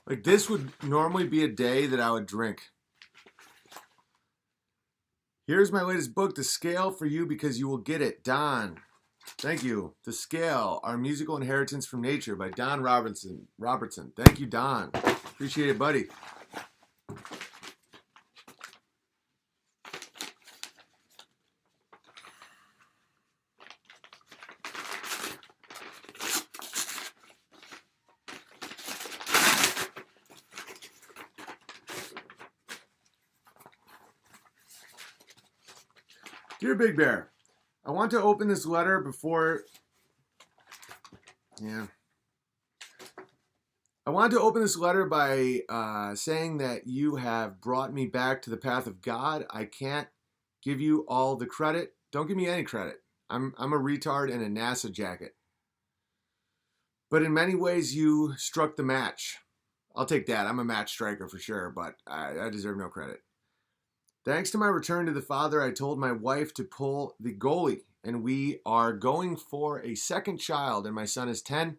Like, this would normally be a day that I would drink. Here's my latest book, The Scale, for you because you will get it. Don. Thank you. The Scale, Our Musical Inheritance from Nature by Don Robertson. Thank you, Don. Appreciate it, buddy. Dear Big Bear, I want to open this letter before... I want to open this letter by saying that you have brought me back to the path of God. I can't give you all the credit. Don't give me any credit. I'm a retard in a NASA jacket. But in many ways, you struck the match. I'll take that. I'm a match striker for sure, but I deserve no credit. Thanks to my return to the Father, I told my wife to pull the goalie, and we are going for a second child, and my son is 10,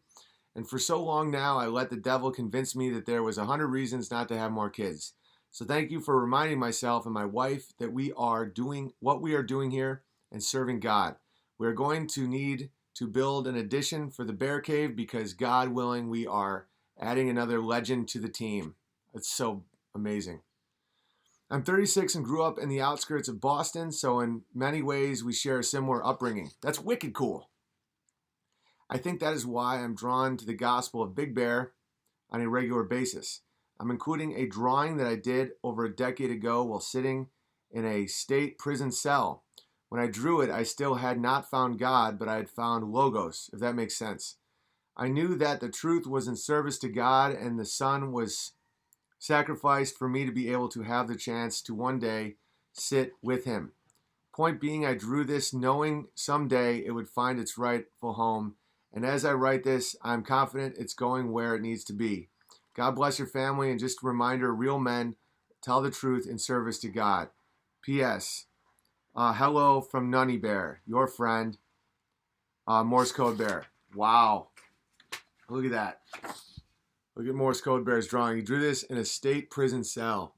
And for so long now, I let the devil convince me that there was 100 reasons not to have more kids. So thank you for reminding myself and my wife that we are doing what we are doing here and serving God. We are going to need to build an addition for the bear cave because, God willing, we are adding another legend to the team. It's so amazing. I'm 36 and grew up in the outskirts of Boston, so in many ways we share a similar upbringing. That's wicked cool. I think that is why I'm drawn to the gospel of Big Bear on a regular basis. I'm including a drawing that I did over a decade ago while sitting in a state prison cell. When I drew it, I still had not found God, but I had found Logos, if that makes sense. I knew that the truth was in service to God and the Son was sacrificed for me to be able to have the chance to one day sit with Him. Point being, I drew this knowing someday it would find its rightful home. And as I write this, I'm confident it's going where it needs to be. God bless your family, and just a reminder, real men tell the truth in service to God. P.S. Hello from Nunny Bear, your friend, Morse Code Bear. Wow. Look at that. Look at Morse Code Bear's drawing. He drew this in a state prison cell.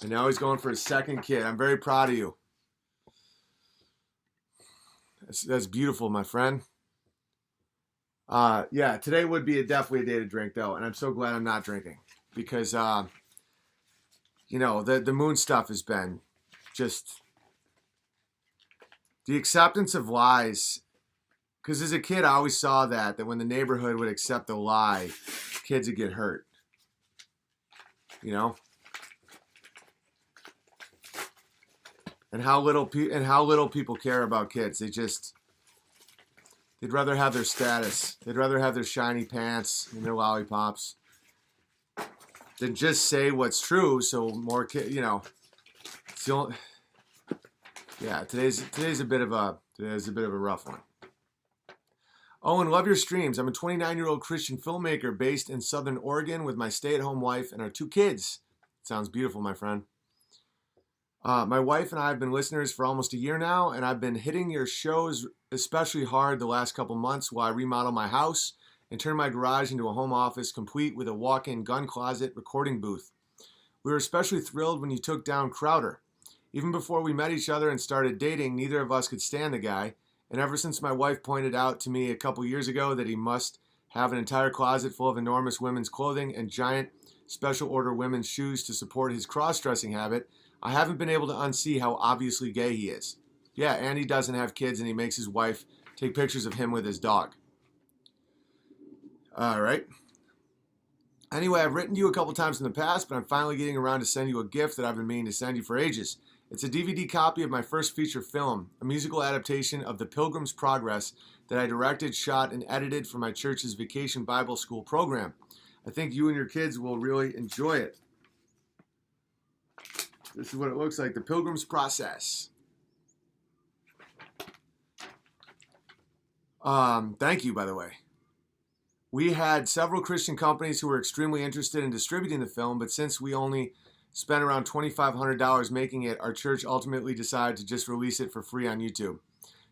And now he's going for his second kid. I'm very proud of you. That's beautiful, my friend. Yeah, today would be definitely a day to drink, though. And I'm so glad I'm not drinking. Because, you know, the moon stuff has been just the acceptance of lies. Because as a kid, I always saw that when the neighborhood would accept a lie, kids would get hurt. You know? And how little people care about kids. They'd rather have their status. They'd rather have their shiny pants and their lollipops than just say what's true. So more kids, you know. Yeah, today's a bit of a rough one. Oh, and love your streams. I'm a 29-year-old Christian filmmaker based in Southern Oregon with my stay-at-home wife and our 2 kids. Sounds beautiful, my friend. My wife and I have been listeners for almost a year now, and I've been hitting your shows especially hard the last couple months while I remodel my house and turn my garage into a home office complete with a walk-in gun closet recording booth. We were especially thrilled when you took down Crowder. Even before we met each other and started dating, neither of us could stand the guy. And ever since my wife pointed out to me a couple years ago that he must have an entire closet full of enormous women's clothing and giant special order women's shoes to support his cross-dressing habit, I haven't been able to unsee how obviously gay he is. Yeah, and he doesn't have kids and he makes his wife take pictures of him with his dog. All right. Anyway, I've written to you a couple times in the past, but I'm finally getting around to send you a gift that I've been meaning to send you for ages. It's a DVD copy of my first feature film, a musical adaptation of The Pilgrim's Progress that I directed, shot, and edited for my church's Vacation Bible School program. I think you and your kids will really enjoy it. This is what it looks like, The Pilgrim's Process. Thank you, by the way. We had several Christian companies who were extremely interested in distributing the film, but since we only spent around $2,500 making it, our church ultimately decided to just release it for free on YouTube.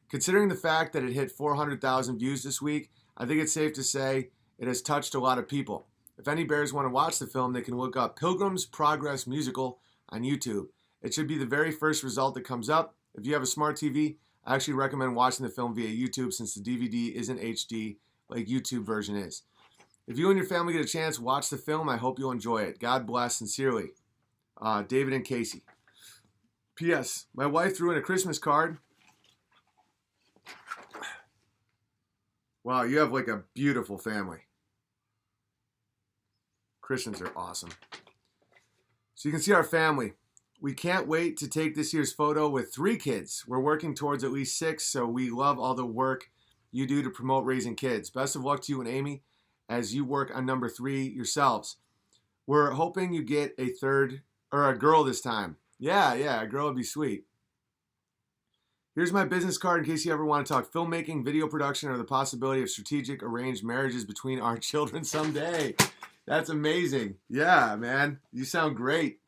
Considering the fact that it hit 400,000 views this week, I think it's safe to say it has touched a lot of people. If any bears want to watch the film, they can look up Pilgrim's Progress Musical on YouTube. It should be the very first result that comes up. If you have a smart TV, I actually recommend watching the film via YouTube since the DVD isn't HD like YouTube version is. If you and your family get a chance, watch the film. I hope you'll enjoy it. God bless, sincerely. David and Casey. P.S. My wife threw in a Christmas card. Wow, you have like a beautiful family. Christians are awesome. So you can see our family. We can't wait to take this year's photo with 3 kids. We're working towards at least 6, so we love all the work you do to promote raising kids. Best of luck to you and Amy as you work on number 3 yourselves. We're hoping you get a third or a girl this time. Yeah, a girl would be sweet. Here's my business card in case you ever want to talk filmmaking, video production, or the possibility of strategic arranged marriages between our children someday. That's amazing. Yeah, man. You sound great.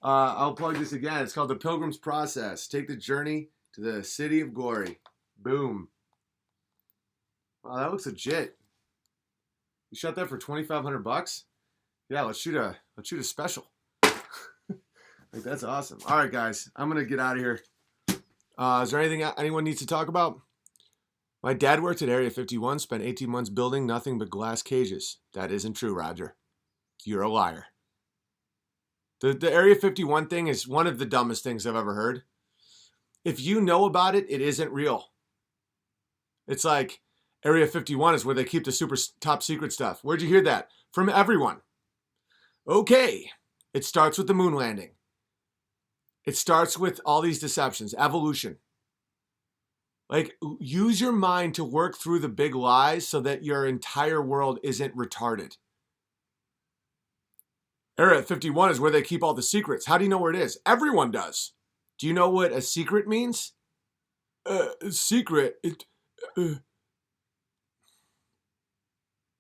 I'll plug this again. It's called The Pilgrim's Process. Take the journey to the city of glory. Boom. Wow, that looks legit. You shot that for $2,500? Yeah, let's shoot a special. Like, that's awesome. All right, guys, I'm gonna get out of here. Is there anything anyone needs to talk about? My dad worked at Area 51, spent 18 months building nothing but glass cages. That isn't true, Roger. You're a liar. The Area 51 thing is one of the dumbest things I've ever heard. If you know about it, it isn't real. It's like Area 51 is where they keep the super top secret stuff. Where'd you hear that? From everyone. Okay. It starts with the moon landing. It starts with all these deceptions, evolution. Like, use your mind to work through the big lies so that your entire world isn't retarded. Area 51 is where they keep all the secrets. How do you know where it is? Everyone does. Do you know what a secret means? Secret.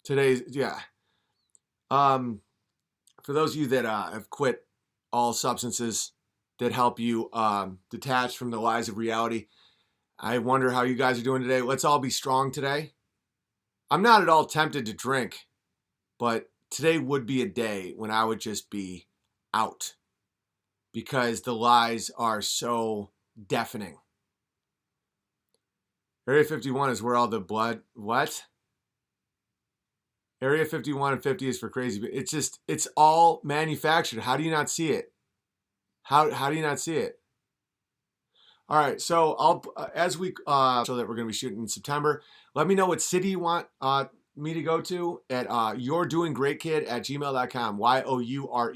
Today's, yeah. For those of you that have quit all substances that help you detach from the lies of reality, I wonder how you guys are doing today. Let's all be strong today. I'm not at all tempted to drink, but today would be a day when I would just be out because the lies are so deafening. Area 51 is where all the blood... What? Area 51 and 50 is for crazy. It's all manufactured. How do you not see it? How do you not see it? All right, so I'll as we show that we're going to be shooting in September. Let me know what city you want me to go to at yourdoinggreatkid@gmail.com. YOURE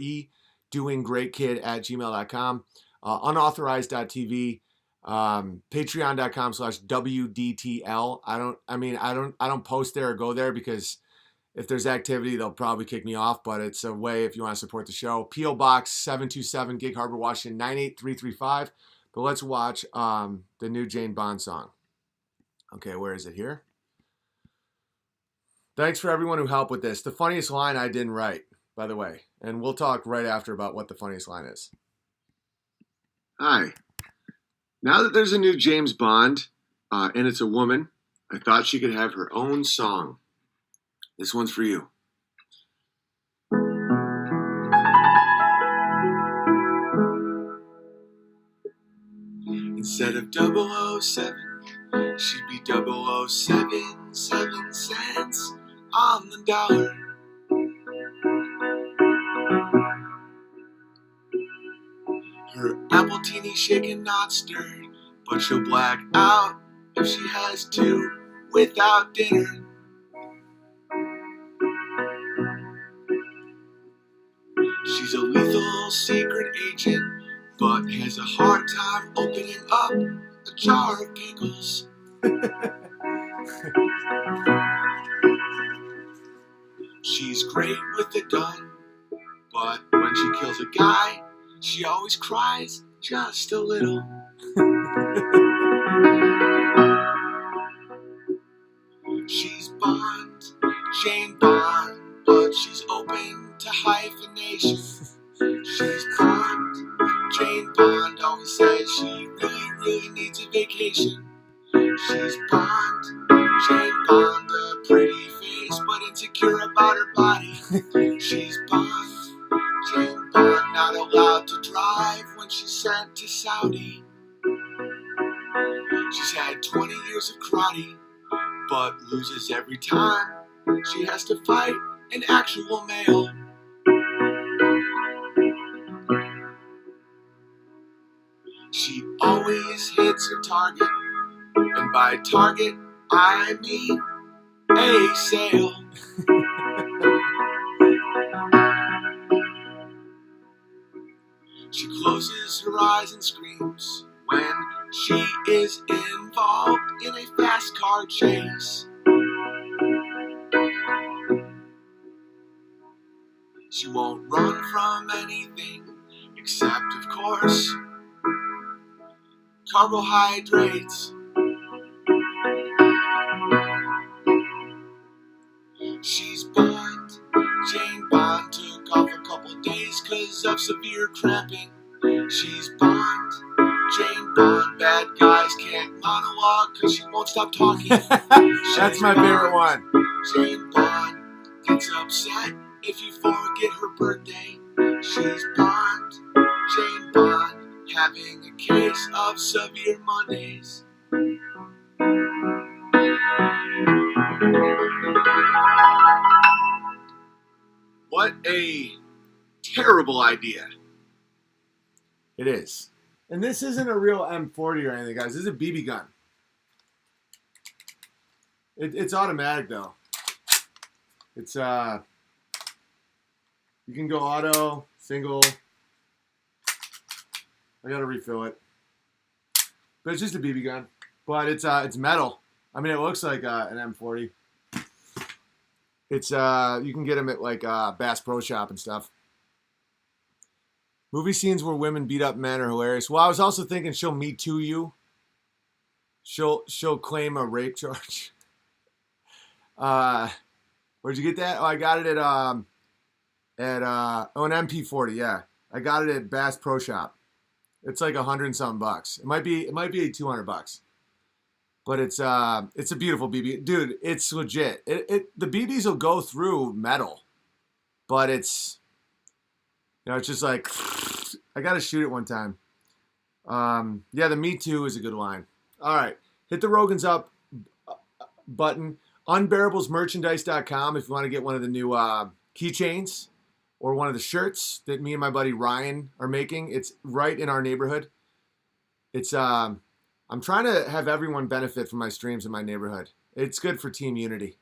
doinggreatkid@gmail.com. Unauthorized.tv. Patreon.com/WDTL. I don't post there or go there because if there's activity, they'll probably kick me off, but it's a way if you want to support the show. P.O. Box 727, Gig Harbor, Washington, 98335. But let's watch the new Jane Bond song. Okay, where is it here? Thanks for everyone who helped with this. The funniest line I didn't write, by the way. And we'll talk right after about what the funniest line is. Hi. Now that there's a new James Bond, and it's a woman, I thought she could have her own song. This one's for you. Instead of 007, she'd be 007, 7 cents on the dollar. Her apple teeny shaken, not stirred, but she'll black out if she has to without dinner. She's a lethal secret agent, but has a hard time opening up a jar of pickles. She's great with a gun, but when she kills a guy, she always cries just a little. She's Bond, Jane Bond, but she's open to hyphenation. She's Bond, Jane Bond, always says she really needs a vacation. She's Bond, Jane Bond, a pretty face, but insecure about her body. She's Bond, Jane Bond, not allowed to drive when she's sent to Saudi. She's had 20 years of karate, but loses every time she has to fight an actual male. She always hits her target, and by target I mean a sale. She closes her eyes and screams when she is involved in a fast car chase. She won't run from anything except, of course, carbohydrates. She's Bond, Jane Bond, took off a couple days 'cause of severe cramping. She's Bond, Jane Bond, bad guys can't monologue because she won't stop talking. That's my favorite one. Jane Bond gets upset if you forget her birthday. She's Bond, Jane Bond, having a case of severe Mondays. What a terrible idea. It is. And this isn't a real M40 or anything, guys. This is a BB gun. It's automatic, though. It's, you can go auto, single. I gotta refill it. But it's just a BB gun. But it's metal. I mean, it looks like an M40. It's, you can get them at, like, Bass Pro Shop and stuff. Movie scenes where women beat up men are hilarious. Well, I was also thinking she'll Me Too you. She'll claim a rape charge. Where'd you get that? Oh, I got it at an MP40. Yeah, I got it at Bass Pro Shop. It's like $100 and something bucks. It might be $200, but it's a beautiful BB, dude. It's legit. The BBs will go through metal, but it's, you know, it's just like I gotta shoot it one time. Yeah, the Me Too is a good line. All right, hit the Rogan's Up button. Unbearablesmerchandise.com if you want to get one of the new keychains or one of the shirts that me and my buddy Ryan are making. It's right in our neighborhood. It's I'm trying to have everyone benefit from my streams in my neighborhood. It's good for team unity.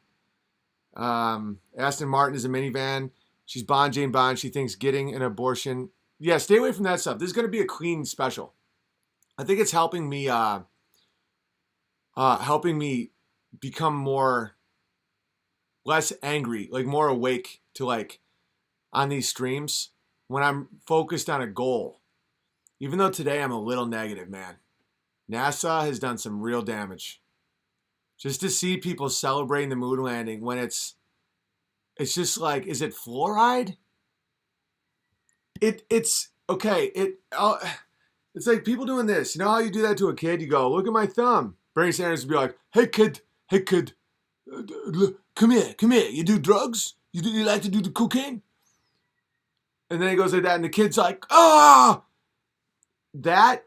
Aston Martin is a minivan. She's Bond, Jane Bond. She thinks getting an abortion. Yeah, stay away from that stuff. This is going to be a clean special. I think it's helping me become less angry, like more awake to, like, on these streams when I'm focused on a goal. Even though today I'm a little negative, man. NASA has done some real damage. Just to see people celebrating the moon landing when it's just like, is it fluoride? It's okay. It's like people doing this. You know how you do that to a kid? You go, look at my thumb. Bernie Sanders would be like, hey kid, come here. You do drugs? You like to do the cocaine? And then he goes like that, and the kid's like, ah! That,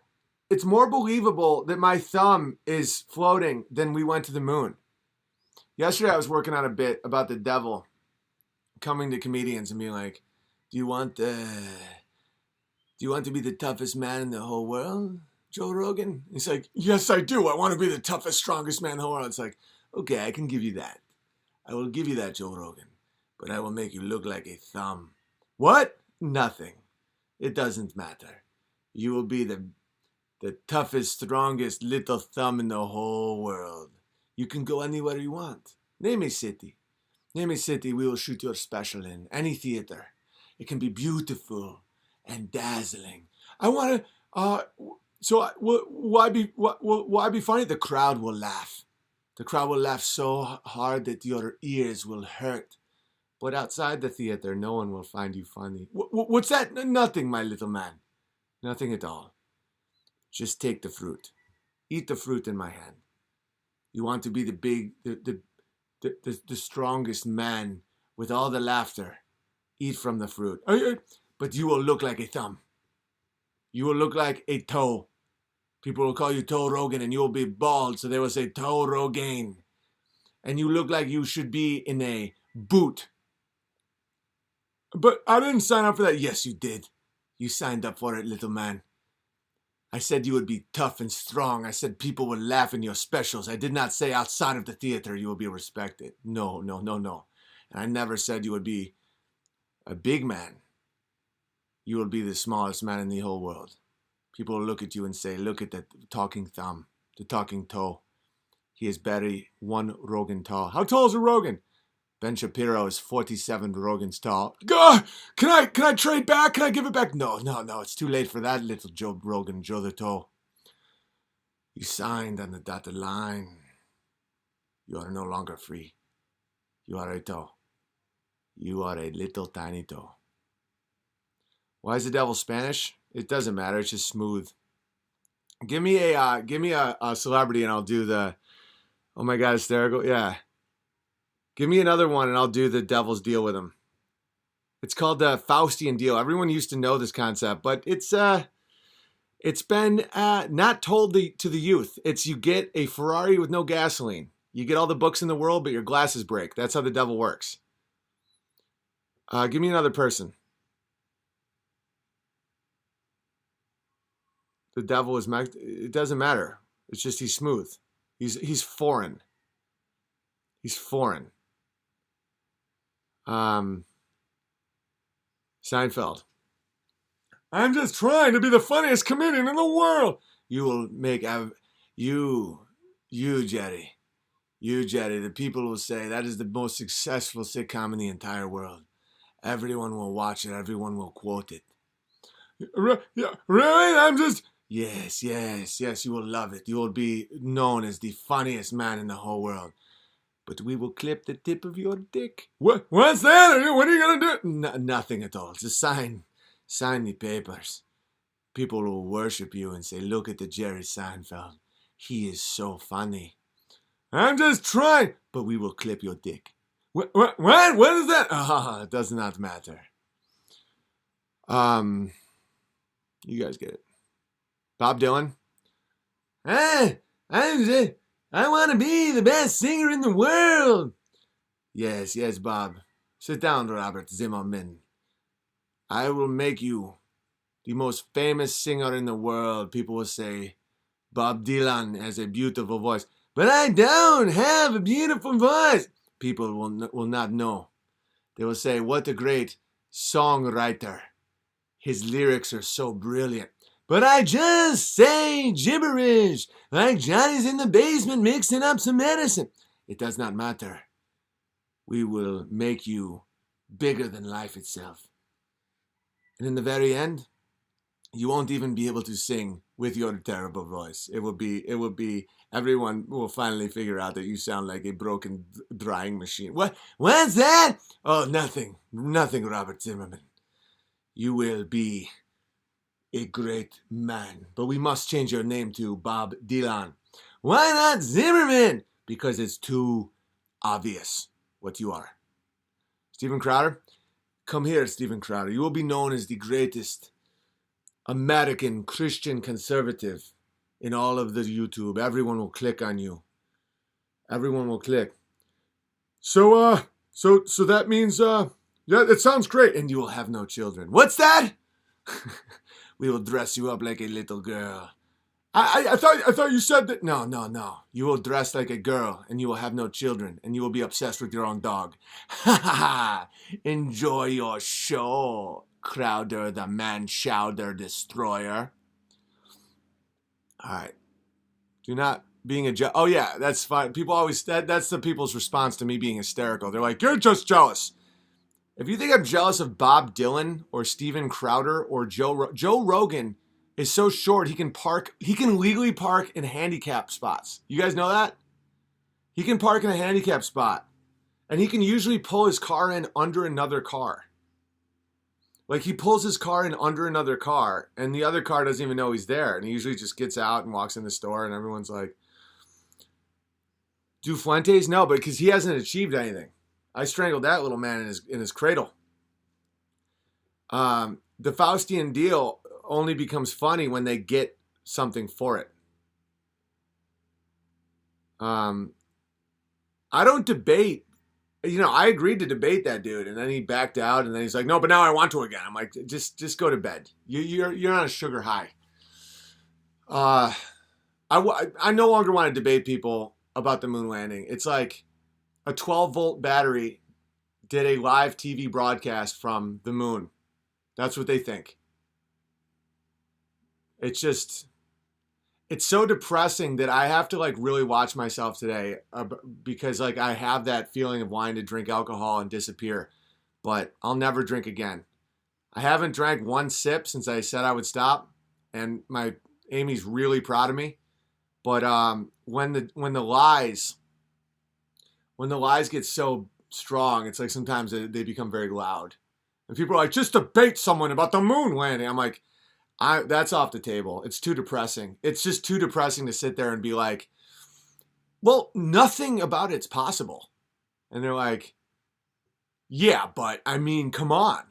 it's more believable that my thumb is floating than we went to the moon. Yesterday I was working on a bit about the devil coming to comedians and being like, do you want to be the toughest man in the whole world, Joe Rogan? He's like, yes, I do. I want to be the toughest, strongest man in the whole world. It's like, okay, I can give you that. I will give you that, Joe Rogan. But I will make you look like a thumb. What? Nothing. It doesn't matter. You will be the toughest, strongest little thumb in the whole world. You can go anywhere you want. Name a city. Name a city we will shoot your special in. Any theater. It can be beautiful and dazzling. I want to, why be funny? The crowd will laugh. The crowd will laugh so hard that your ears will hurt. But outside the theater, no one will find you funny. What's that? Nothing, my little man. Nothing at all. Just take the fruit. Eat the fruit in my hand. You want to be the strongest man with all the laughter. Eat from the fruit. But you will look like a thumb. You will look like a toe. People will call you Toe Rogan and you will be bald, so they will say Toe Rogaine. And you look like you should be in a boot. But I didn't sign up for that. Yes, you did. You signed up for it, little man. I said you would be tough and strong. I said people would laugh in your specials. I did not say outside of the theater you will be respected. No. And I never said you would be a big man. You will be the smallest man in the whole world. People will look at you and say, look at that talking thumb, the talking toe. He is barely 1 Rogan tall. How tall is a Rogan? Ben Shapiro is 47 Rogans tall. God, can I trade back? Can I give it back? No, it's too late for that, little Joe Rogan, Joe the Toe. You signed on the dotted line. You are no longer free. You are a toe. You are a little tiny toe. Why is the devil Spanish? It doesn't matter. It's just smooth. Give me a celebrity and I'll do the, oh my God, hysterical. Yeah. Give me another one and I'll do the devil's deal with him. It's called the Faustian deal. Everyone used to know this concept, but it's been not told to the youth. It's you get a Ferrari with no gasoline. You get all the books in the world, but your glasses break. That's how the devil works. Give me another person. The devil is it doesn't matter. It's just he's smooth. He's foreign. He's foreign. Seinfeld. I'm just trying to be the funniest comedian in the world. You will make you Jerry. You Jerry. The people will say that is the most successful sitcom in the entire world. Everyone will watch it. Everyone will quote it. Yeah, really? I'm just... Yes. You will love it. You will be known as the funniest man in the whole world. But we will clip the tip of your dick. What's that? What are you going to do? Nothing at all. Just sign the papers. People will worship you and say, look at the Jerry Seinfeld. He is so funny. I'm just trying. But we will clip your dick. What is that? It does not matter. You guys get it. Bob Dylan. I want to be the best singer in the world. Yes, Bob. Sit down, Robert Zimmerman. I will make you the most famous singer in the world. People will say, Bob Dylan has a beautiful voice. But I don't have a beautiful voice. People will not know. They will say, what a great songwriter. His lyrics are so brilliant. But I just say gibberish, like Johnny's in the basement mixing up some medicine. It does not matter. We will make you bigger than life itself. And in the very end, you won't even be able to sing with your terrible voice. It will be, everyone will finally figure out that you sound like a broken drying machine. What's that? Oh, nothing, Robert Zimmerman. You will be a great man. But we must change your name to Bob Dylan. Why not Zimmerman? Because it's too obvious what you are. Steven Crowder? Come here, Steven Crowder. You will be known as the greatest American Christian conservative in all of the YouTube. Everyone will click on you. Everyone will click. So that means, yeah, it sounds great. And you will have no children. What's that? We will dress you up like a little girl. I thought you said that. No. You will dress like a girl and you will have no children and you will be obsessed with your own dog. Ha ha ha. Enjoy your show, Crowder, the man-chowder destroyer. All right. Do not being a oh yeah, that's fine. People always that's the people's response to me being hysterical. They're like, you're just jealous. If you think I'm jealous of Bob Dylan or Steven Crowder or Joe Rogan is so short he can legally park in handicap spots. You guys know that? He can park in a handicap spot. And he can usually pull his car in under another car. Like he pulls his car in under another car and the other car doesn't even know he's there. And he usually just gets out and walks in the store and everyone's like, do Fuentes? No, but because he hasn't achieved anything. I strangled that little man in his cradle. The Faustian deal only becomes funny when they get something for it. I don't debate. You know, I agreed to debate that dude, and then he backed out, and then he's like, "No, but now I want to again." I'm like, "Just go to bed. You're on a sugar high." I no longer want to debate people about the moon landing. It's like a 12-volt battery did a live TV broadcast from the moon. That's what they think. It's so depressing that I have to like really watch myself today because like I have that feeling of wanting to drink alcohol and disappear, but I'll never drink again. I haven't drank one sip since I said I would stop, and my Amy's really proud of me. But when the lies get so strong, it's like sometimes they become very loud. And people are like, just debate someone about the moon landing. I'm like, That's off the table. It's too depressing. It's just too depressing to sit there and be like, well, nothing about it's possible. And they're like, yeah, but I mean, come on.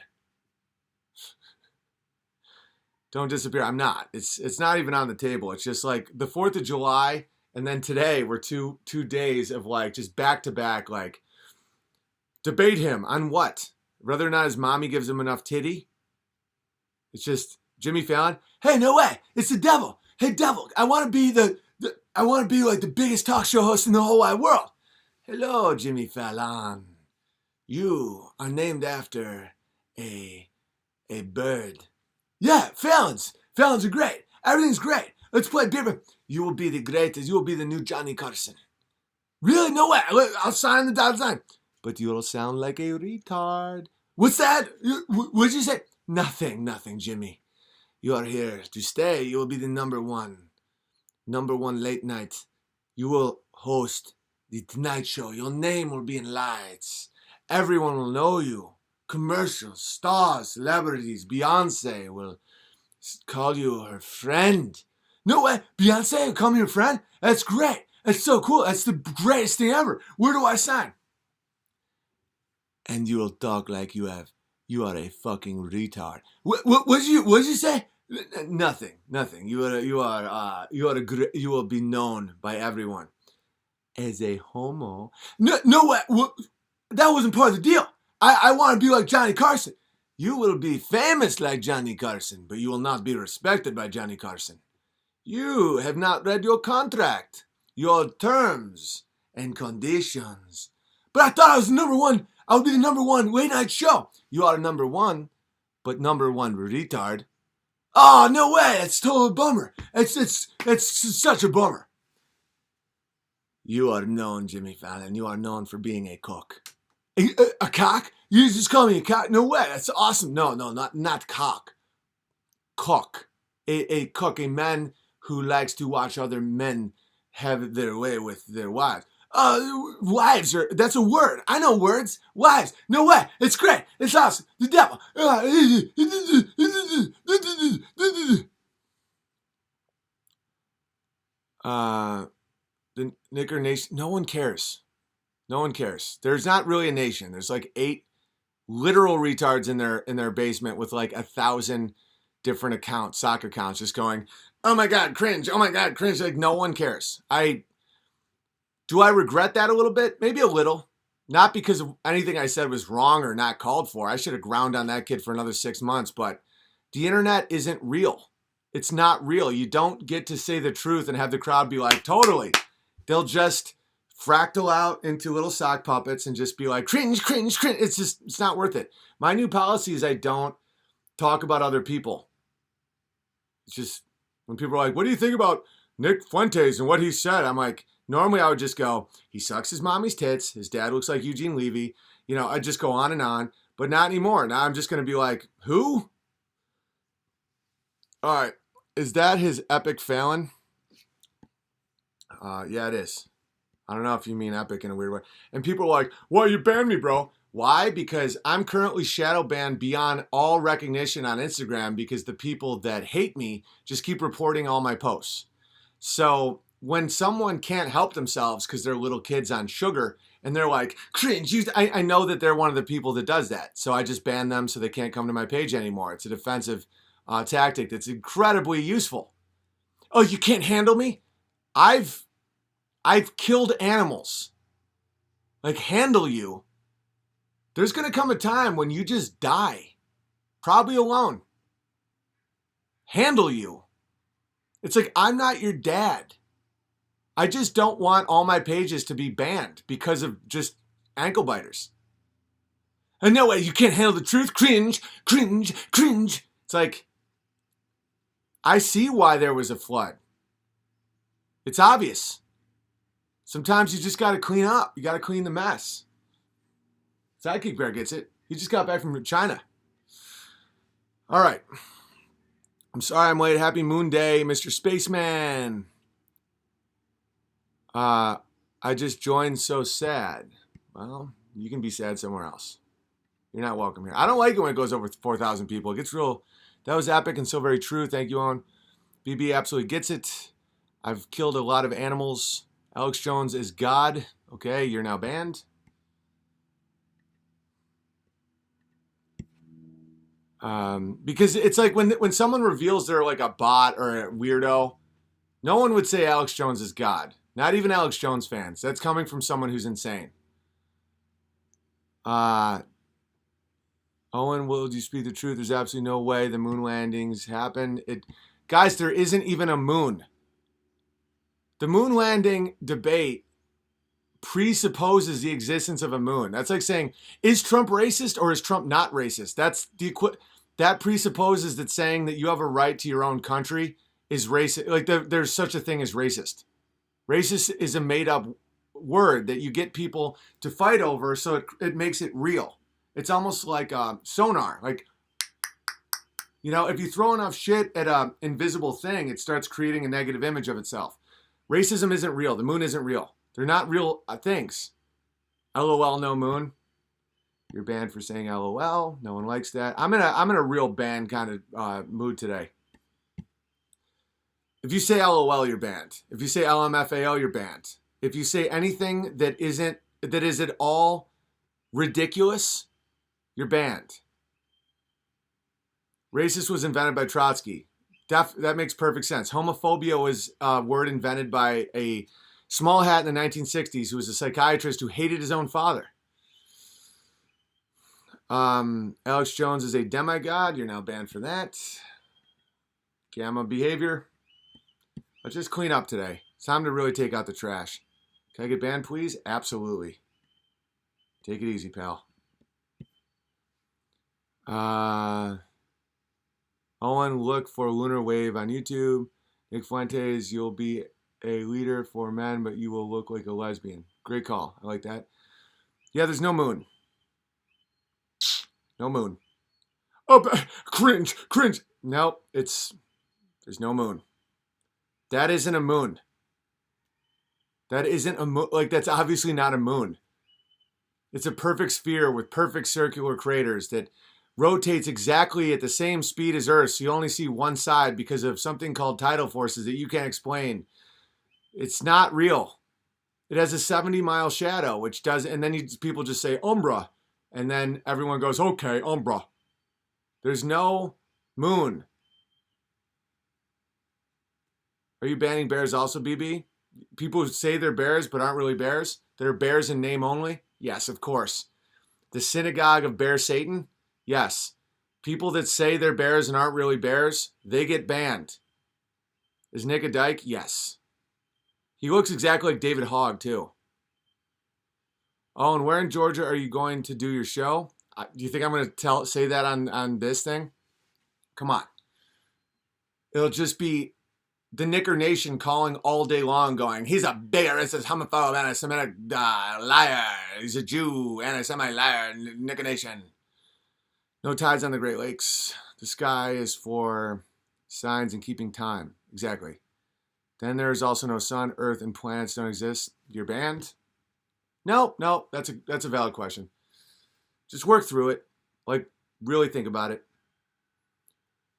Don't disappear. I'm not. It's not even on the table. It's just like the 4th of July and then today were two days of like just back to back, like debate him on what? Whether or not his mommy gives him enough titty. It's just Jimmy Fallon. Hey, no way. It's the devil. Hey, devil. I want to be I want to be like the biggest talk show host in the whole wide world. Hello, Jimmy Fallon. You are named after a bird. Yeah, Fallons. Fallons are great. Everything's great. Let's play beer. You will be the greatest. You will be the new Johnny Carson. Really? No way. I'll sign the dotted line. But you'll sound like a retard. What's that? What'd you say? Nothing, Jimmy. You are here to stay. You will be the number one late night. You will host the Tonight Show. Your name will be in lights. Everyone will know you. Commercials, stars, celebrities. Beyonce will call you her friend. No way. Beyonce will call me her friend? That's great. That's so cool. That's the greatest thing ever. Where do I sign? And you will talk like you are a fucking retard. What did you say? Nothing. You will be known by everyone as a homo. No way. That wasn't part of the deal. I want to be like Johnny Carson. You will be famous like Johnny Carson, but you will not be respected by Johnny Carson. You have not read your contract, your terms and conditions. But I thought I was number one. I would be the number one late night show. You are number one, but number one retard. Oh, no way. That's totally a bummer. It's such a bummer. You are known, Jimmy Fallon. You are known for being a cook. A cock? You just call me a cock? No way. That's awesome. No, not cock. Cock. A cook, a man who likes to watch other men have their way with their wives. Wives that's a word. I know words. Wives. No way. It's great. It's awesome. The devil. The Knicker Nation. No one cares. No one cares. There's not really a nation. There's like 8 literal retards in their basement with like 1,000 different accounts, sock accounts, just going, oh my God, cringe. Oh my God, cringe. Like no one cares. Do I regret that a little bit? Maybe a little. Not because anything I said was wrong or not called for. I should have ground on that kid for another 6 months, but the internet isn't real. It's not real. You don't get to say the truth and have the crowd be like, totally. They'll just fractal out into little sock puppets and just be like, cringe, cringe, cringe. It's not worth it. My new policy is I don't talk about other people. It's just, when people are like, what do you think about Nick Fuentes and what he said? I'm like, normally I would just go, he sucks his mommy's tits. His dad looks like Eugene Levy. You know, I'd just go on and on, but not anymore. Now I'm just going to be like, who? All right. Is that his epic Fallon? Yeah, it is. I don't know if you mean epic in a weird way. And people are like, well, you banned me, bro. Why? Because I'm currently shadow banned beyond all recognition on Instagram because the people that hate me just keep reporting all my posts. So when someone can't help themselves because they're little kids on sugar and they're like, cringe, I know that they're one of the people that does that. So I just ban them so they can't come to my page anymore. It's a defensive tactic that's incredibly useful. Oh, you can't handle me? I've killed animals. Like, handle you. There's going to come a time when you just die. Probably alone. Handle you. It's like, I'm not your dad. I just don't want all my pages to be banned because of just ankle biters. And no way, you can't handle the truth. Cringe, cringe, cringe. It's like, I see why there was a flood. It's obvious. Sometimes you just got to clean up. You got to clean the mess. Sidekick Bear gets it. He just got back from China. All right. I'm sorry I'm late. Happy Moon Day, Mr. Spaceman. I just joined, so sad. Well, you can be sad somewhere else. You're not welcome here. I don't like it when it goes over 4,000 people. It gets real That was epic and so very true. Thank you, Owen. BB absolutely gets it. I've killed a lot of animals. Alex Jones is God. Okay, you're now banned. Because it's like when someone reveals they're like a bot or a weirdo, no one would say Alex Jones is God. Not even Alex Jones fans. That's coming from someone who's insane. Owen, will you speak the truth? There's absolutely no way the moon landings happened. Guys, there isn't even a moon. The moon landing debate presupposes the existence of a moon. That's like saying, is Trump racist or is Trump not racist? That presupposes that saying that you have a right to your own country is racist. Like there's such a thing as racist. Racist is a made-up word that you get people to fight over, so it makes it real. It's almost like sonar. Like, if you throw enough shit at an invisible thing, it starts creating a negative image of itself. Racism isn't real. The moon isn't real. They're not real things. LOL, no moon. You're banned for saying LOL. No one likes that. I'm in a real ban kind of mood today. If you say LOL, you're banned. If you say LMFAO, you're banned. If you say anything that is at all ridiculous, you're banned. Racist was invented by Trotsky. That makes perfect sense. Homophobia was a word invented by a small hat in the 1960s who was a psychiatrist who hated his own father. Alex Jones is a demigod. You're now banned for that. Gamma behavior. Let's just clean up today. It's time to really take out the trash. Can I get banned, please? Absolutely. Take it easy, pal. Owen, look for Lunar Wave on YouTube. Nick Fuentes, you'll be a leader for men, but you will look like a lesbian. Great call. I like that. Yeah, there's no moon. No moon. Oh, cringe. Nope, there's no moon. That isn't a moon. That isn't a moon. Like, that's obviously not a moon. It's a perfect sphere with perfect circular craters that rotates exactly at the same speed as Earth, so you only see one side because of something called tidal forces that you can't explain. It's not real. It has a 70-mile shadow, which does, and then people just say, Umbra. And then everyone goes, okay, Umbra. There's no moon. Are you banning bears also, BB? People who say they're bears but aren't really bears? They're bears in name only? Yes, of course. The synagogue of Bear Satan? Yes. People that say they're bears and aren't really bears, they get banned. Is Nick a dyke? Yes. He looks exactly like David Hogg, too. Oh, and where in Georgia are you going to do your show? Do you think I'm going to say that on this thing? Come on. It'll just be the Nicker Nation calling all day long going, he's a bigot, racist, homophobe, anti-Semitic liar. He's a Jew, anti-Semite liar, Nicker Nation. No tides on the Great Lakes. The sky is for signs and keeping time. Exactly. Then there's also no sun, earth, and planets don't exist. You're banned? No, that's a valid question. Just work through it. Like, really think about it.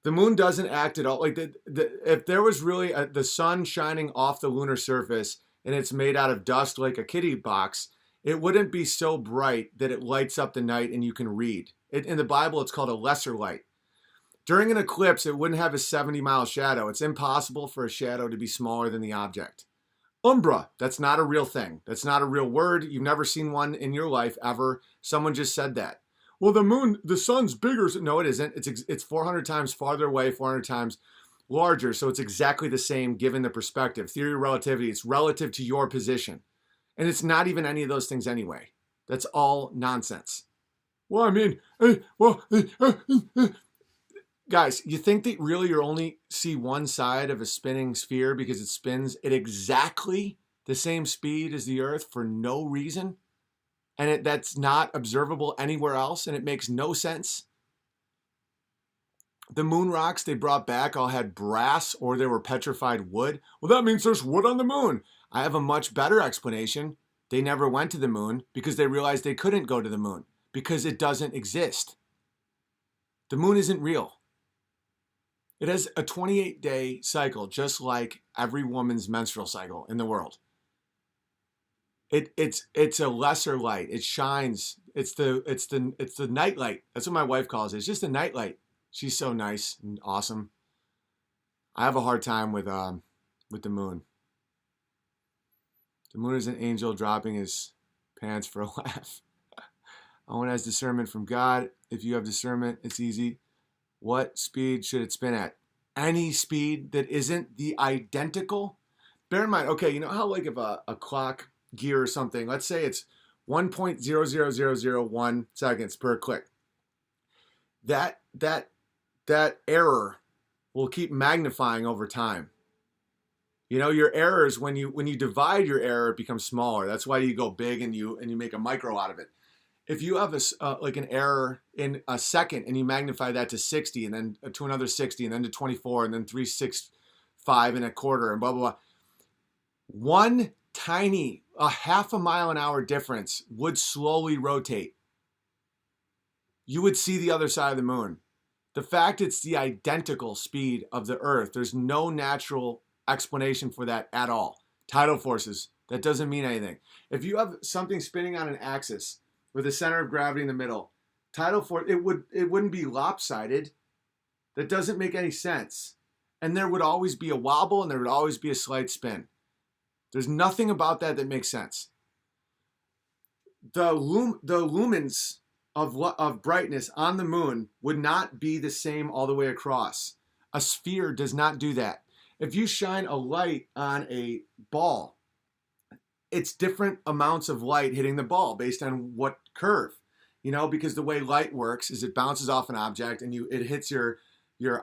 The moon doesn't act at all. Like, if there was really the sun shining off the lunar surface and it's made out of dust like a kitty box, it wouldn't be so bright that it lights up the night and you can read. In the Bible, it's called a lesser light. During an eclipse, it wouldn't have a 70-mile shadow. It's impossible for a shadow to be smaller than the object. Umbra, that's not a real thing. That's not a real word. You've never seen one in your life ever. Someone just said that. Well, the sun's bigger. No, it isn't. It's 400 times farther away, 400 times larger. So it's exactly the same given the perspective. Theory of relativity, it's relative to your position. And it's not even any of those things anyway. That's all nonsense. Well, I mean, guys, you think that really you only see one side of a spinning sphere because it spins at exactly the same speed as the Earth for no reason? And that's not observable anywhere else, and it makes no sense? The moon rocks they brought back all had brass or they were petrified wood. Well, that means there's wood on the moon. I have a much better explanation. They never went to the moon because they realized they couldn't go to the moon because it doesn't exist. The moon isn't real. It has a 28-day cycle, just like every woman's menstrual cycle in the world. It's a lesser light. It shines. It's the night light. That's what my wife calls it. It's just a night light. She's so nice and awesome. I have a hard time with the moon. The moon is an angel dropping his pants for a laugh. Owen has discernment from God. If you have discernment, it's easy. What speed should it spin at? Any speed that isn't the identical. Bear in mind, okay, you know how like if a clock gear or something, let's say it's 1.00001 seconds per click. That error will keep magnifying over time. You know, your errors, when you divide your error, it becomes smaller. That's why you go big and you make a micro out of it. If you have like an error in a second and you magnify that to 60 and then to another 60 and then to 24 and then 365 and a quarter and blah, blah, blah. One tiny, a half a mile an hour difference would slowly rotate. You would see the other side of the moon. The fact it's the identical speed of the Earth, there's no natural explanation for that at all. Tidal forces, that doesn't mean anything. If you have something spinning on an axis with a center of gravity in the middle, tidal force, it wouldn't be lopsided. That doesn't make any sense. And there would always be a wobble and there would always be a slight spin. There's nothing about that makes sense. The lumens of brightness on the moon would not be the same all the way across. A sphere does not do that. If you shine a light on a ball, it's different amounts of light hitting the ball based on what curve. You know, because the way light works is it bounces off an object and it hits your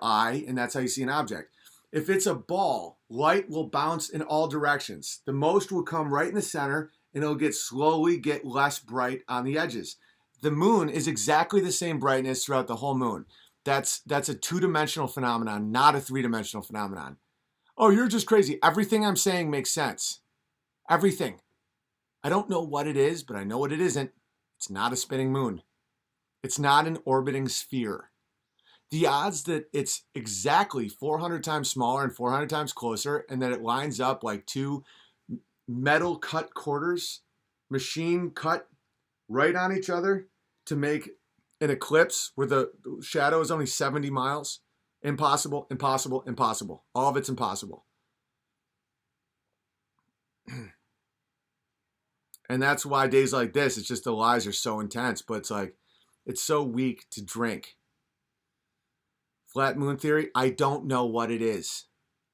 eye, and that's how you see an object. If it's a ball, light will bounce in all directions. The most will come right in the center, and it'll slowly get less bright on the edges. The moon is exactly the same brightness throughout the whole moon. That's a two-dimensional phenomenon, not a three-dimensional phenomenon. Oh, you're just crazy. Everything I'm saying makes sense. Everything. I don't know what it is, but I know what it isn't. It's not a spinning moon. It's not an orbiting sphere. The odds that it's exactly 400 times smaller and 400 times closer and that it lines up like two metal cut quarters, machine cut right on each other to make an eclipse where the shadow is only 70 miles. Impossible, impossible, impossible. All of it's impossible. And that's why days like this, it's just the lies are so intense, but it's like, it's so weak to drink. Flat moon theory, I don't know what it is.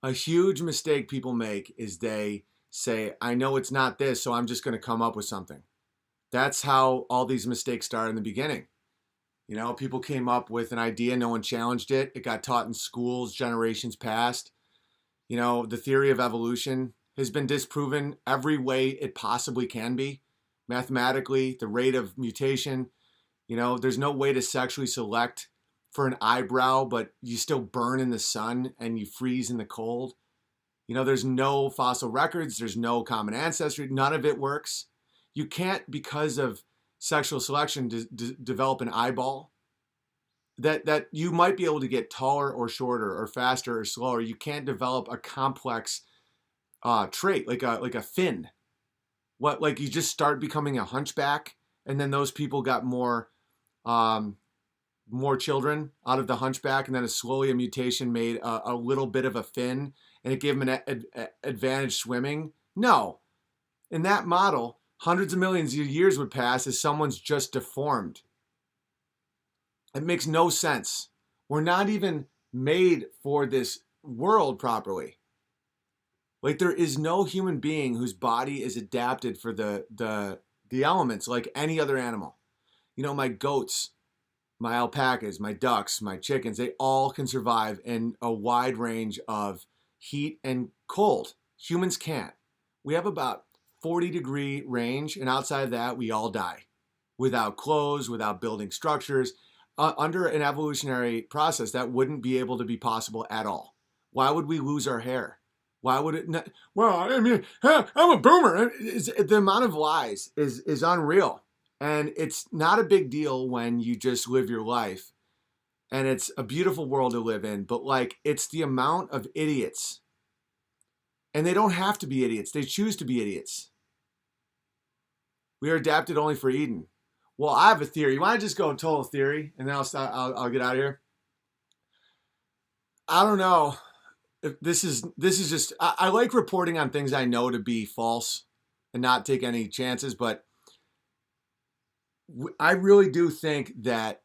A huge mistake people make is they say, I know it's not this, so I'm just going to come up with something. That's how all these mistakes started in the beginning. You know, people came up with an idea, no one challenged it. It got taught in schools generations past. You know, the theory of evolution has been disproven every way it possibly can be. Mathematically, the rate of mutation, you know, there's no way to sexually select for an eyebrow, but you still burn in the sun and you freeze in the cold. You know, there's no fossil records. There's no common ancestry. None of it works. You can't, because of sexual selection, develop an eyeball. That you might be able to get taller or shorter or faster or slower. You can't develop a complex trait like a fin. Like you just start becoming a hunchback, and then those people got more children out of the hunchback, and then slowly a mutation made a little bit of a fin, and it gave them an advantage swimming. No. In that model, hundreds of millions of years would pass as someone's just deformed. It makes no sense. We're not even made for this world properly. Like, there is no human being whose body is adapted for the elements like any other animal. You know, my goats, my alpacas, my ducks, my chickens, they all can survive in a wide range of heat and cold. Humans can't. We have about 40-degree range, and outside of that, we all die. Without clothes, without building structures. Under an evolutionary process, that wouldn't be able to be possible at all. Why would we lose our hair? Why would it not? Well, I mean, I'm a boomer. The amount of lies is unreal. And it's not a big deal when you just live your life and it's a beautiful world to live in, but like it's the amount of idiots. And they don't have to be idiots. They choose to be idiots. We are adapted only for Eden. Well, I have a theory. You want to just go total theory, and then I'll get out of here? I don't know. If this is just I like reporting on things I know to be false and not take any chances, but I really do think that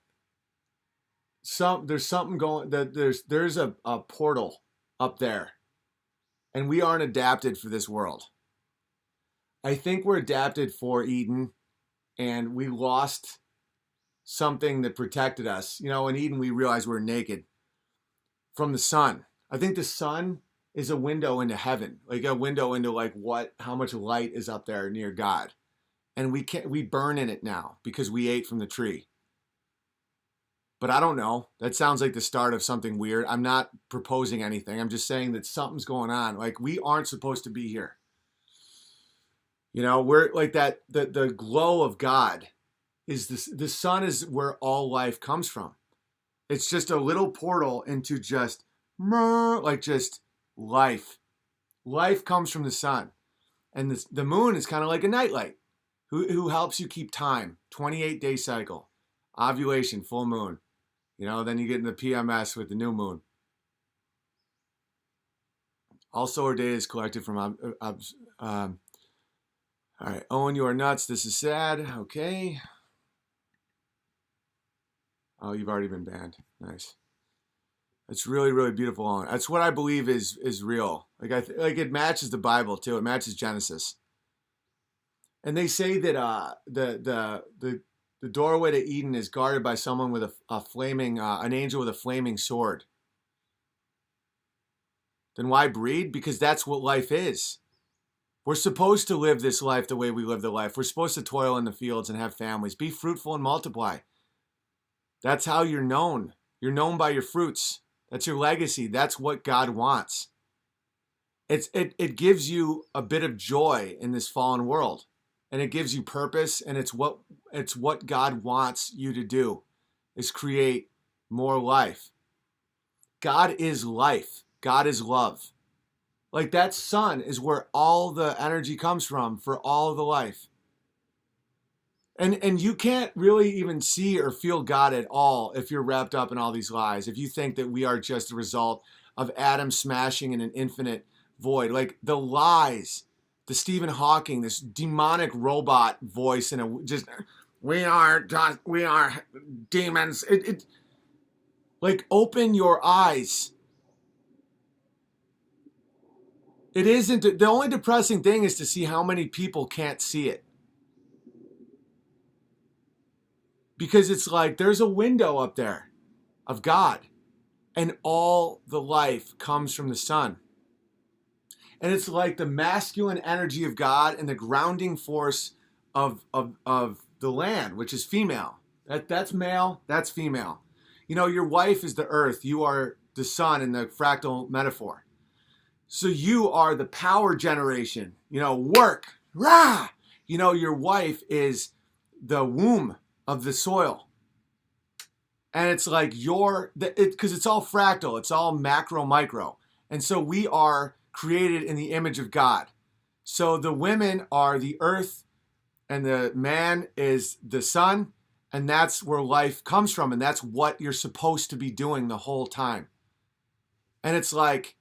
there's something going, that there's a portal up there, and we aren't adapted for this world. I think we're adapted for Eden, and we lost something that protected us. You know, in Eden we realized we're naked from the sun. I think the sun is a window into heaven, like a window into like how much light is up there near God. And we burn in it now because we ate from the tree. But I don't know. That sounds like the start of something weird. I'm not proposing anything. I'm just saying that something's going on. Like we aren't supposed to be here. You know, we're like that, the glow of God is this, the sun is where all life comes from. It's just a little portal into just life. Life comes from the sun. And the moon is kind of like a nightlight who helps you keep time. 28-day cycle. Ovulation, full moon. You know, then you get in the PMS with the new moon. All solar data is collected from... all right, Owen, you are nuts. This is sad. Okay. Oh, you've already been banned. Nice. It's really, really beautiful. That's what I believe is real. Like like it matches the Bible too. It matches Genesis. And they say that the doorway to Eden is guarded by someone with a flaming an angel with a flaming sword. Then why breed? Because that's what life is. We're supposed to live this life the way we live the life. We're supposed to toil in the fields and have families. Be fruitful and multiply. That's how you're known. You're known by your fruits. That's your legacy. That's what God wants. It gives you a bit of joy in this fallen world. And it gives you purpose, and it's what God wants you to do, is create more life. God is life. God is love. Like that sun is where all the energy comes from for all the life. And you can't really even see or feel God at all if you're wrapped up in all these lies. If you think that we are just a result of atoms smashing in an infinite void. Like the lies, the Stephen Hawking, this demonic robot voice, and we are demons. Like open your eyes. It isn't, the only depressing thing is to see how many people can't see it. Because it's like there's a window up there of God, and all the life comes from the sun. And it's like the masculine energy of God and the grounding force of the land, which is female. That's male, that's female. You know, your wife is the earth, you are the sun in the fractal metaphor. So you are the power generation, you know, work, rah! You know, your wife is the womb of the soil. And it's like because it's all fractal, it's all macro, micro. And so we are created in the image of God. So the women are the earth, and the man is the sun, and that's where life comes from, and that's what you're supposed to be doing the whole time. And it's like,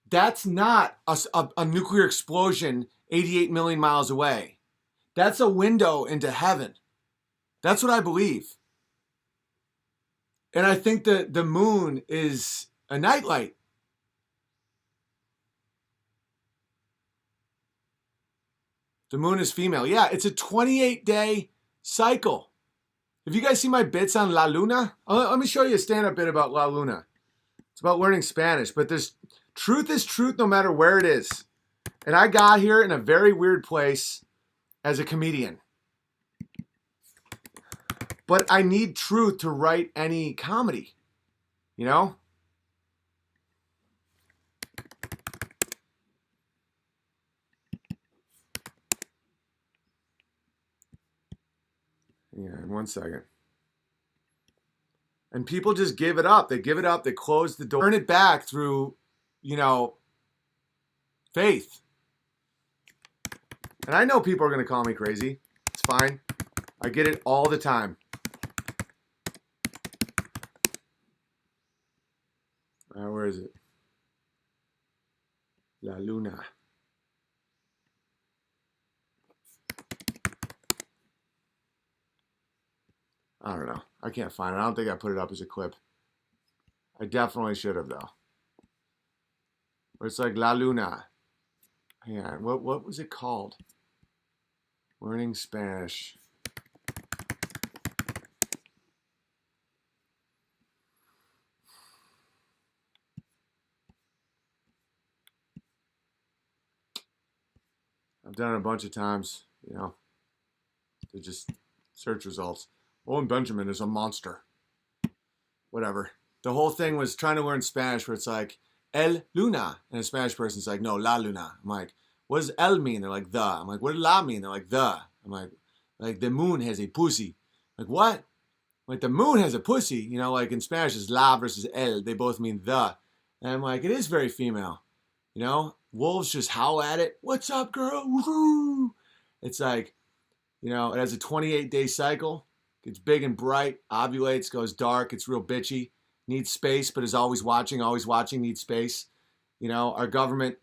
that's not a nuclear explosion 88 million miles away. That's a window into heaven. That's what I believe. And I think that the moon is a nightlight. The moon is female. Yeah, it's a 28-day cycle. Have you guys seen my bits on La Luna? Let me show you a stand-up bit about La Luna. It's about learning Spanish, but truth is truth no matter where it is. And I got here in a very weird place as a comedian. But I need truth to write any comedy, you know? Yeah, 1 second. And people just give it up. They give it up. They close the door. Turn it back through, faith. And I know people are going to call me crazy. It's fine. I get it all the time. Where is it? La Luna. I don't know. I can't find it. I don't think I put it up as a clip. I definitely should have, though. But it's like La Luna. Hang on. What was it called? Learning Spanish. I've done it a bunch of times, to just search results. Owen Benjamin is a monster. Whatever. The whole thing was trying to learn Spanish where it's like, El Luna. And a Spanish person's like, no, La Luna. I'm like, what does El mean? They're like, the. I'm like, what does La mean? They're like, the. I'm like the moon has a pussy. Like, what? Like, the moon has a pussy. Like in Spanish, it's La versus El. They both mean the. And I'm like, it is very female. Wolves just howl at it. What's up, girl? Woohoo! It's like, it has a 28-day cycle. Gets big and bright, ovulates, goes dark. It's real bitchy. Needs space, but is always watching, needs space. Our government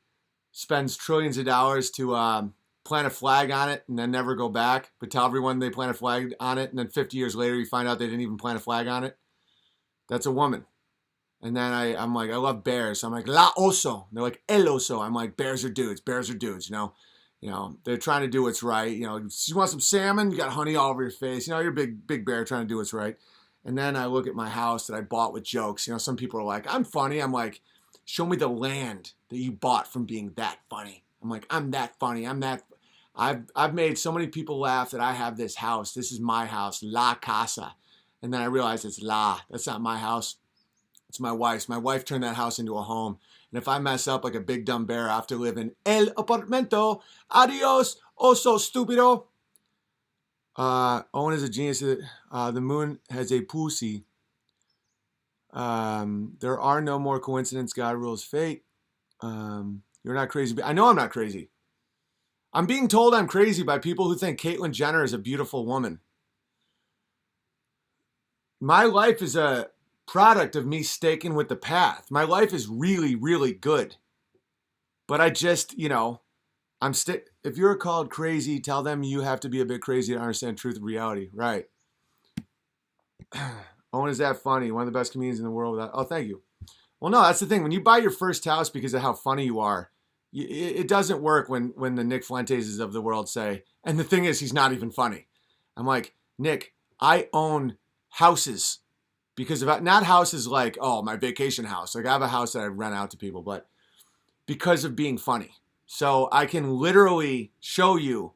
spends trillions of dollars to plant a flag on it and then never go back. But tell everyone they plant a flag on it, and then 50 years later you find out they didn't even plant a flag on it. That's a woman. And then I'm like, I love bears. So I'm like, La Oso. And they're like, El Oso. I'm like, bears are dudes. They're trying to do what's right. You want some salmon? You got honey all over your face. You're a big bear trying to do what's right. And then I look at my house that I bought with jokes. Some people are like, I'm funny. I'm like, show me the land that you bought from being that funny. I'm like, I'm that funny. I've made so many people laugh that I have this house. This is my house, La Casa. And then I realized it's La. That's not my house. It's my wife's. My wife turned that house into a home. And if I mess up like a big dumb bear, I have to live in El Apartamento. Adios, oso stupido. Owen is a genius. The moon has a pussy. There are no more coincidences. God rules fate. You're not crazy. I know I'm not crazy. I'm being told I'm crazy by people who think Caitlyn Jenner is a beautiful woman. My life is a product of me sticking with the path. My life is really, really good. But I just, if you're called crazy, tell them you have to be a bit crazy to understand truth and reality. Right. Owen, is that funny? One of the best comedians in the world. Oh, thank you. Well, no, that's the thing. When you buy your first house because of how funny you are, it doesn't work when the Nick Fuentes of the world say, and the thing is, he's not even funny. I'm like, Nick, I own houses because of, not houses like, oh, my vacation house. Like I have a house that I rent out to people, but because of being funny. So I can literally show you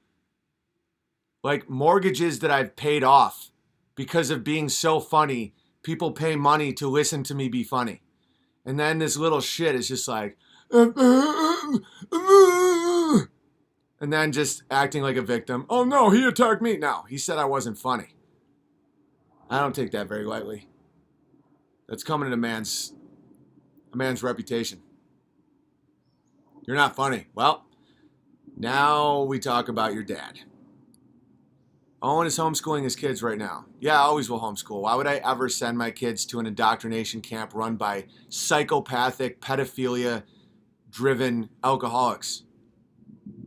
like mortgages that I've paid off because of being so funny. People pay money to listen to me be funny. And then this little shit is just like, and then just acting like a victim. Oh no, he attacked me. No, he said I wasn't funny. I don't take that very lightly. That's coming in a man's reputation. You're not funny. Well, now we talk about your dad. Owen is homeschooling his kids right now. Yeah, I always will homeschool. Why would I ever send my kids to an indoctrination camp run by psychopathic, pedophilia-driven alcoholics?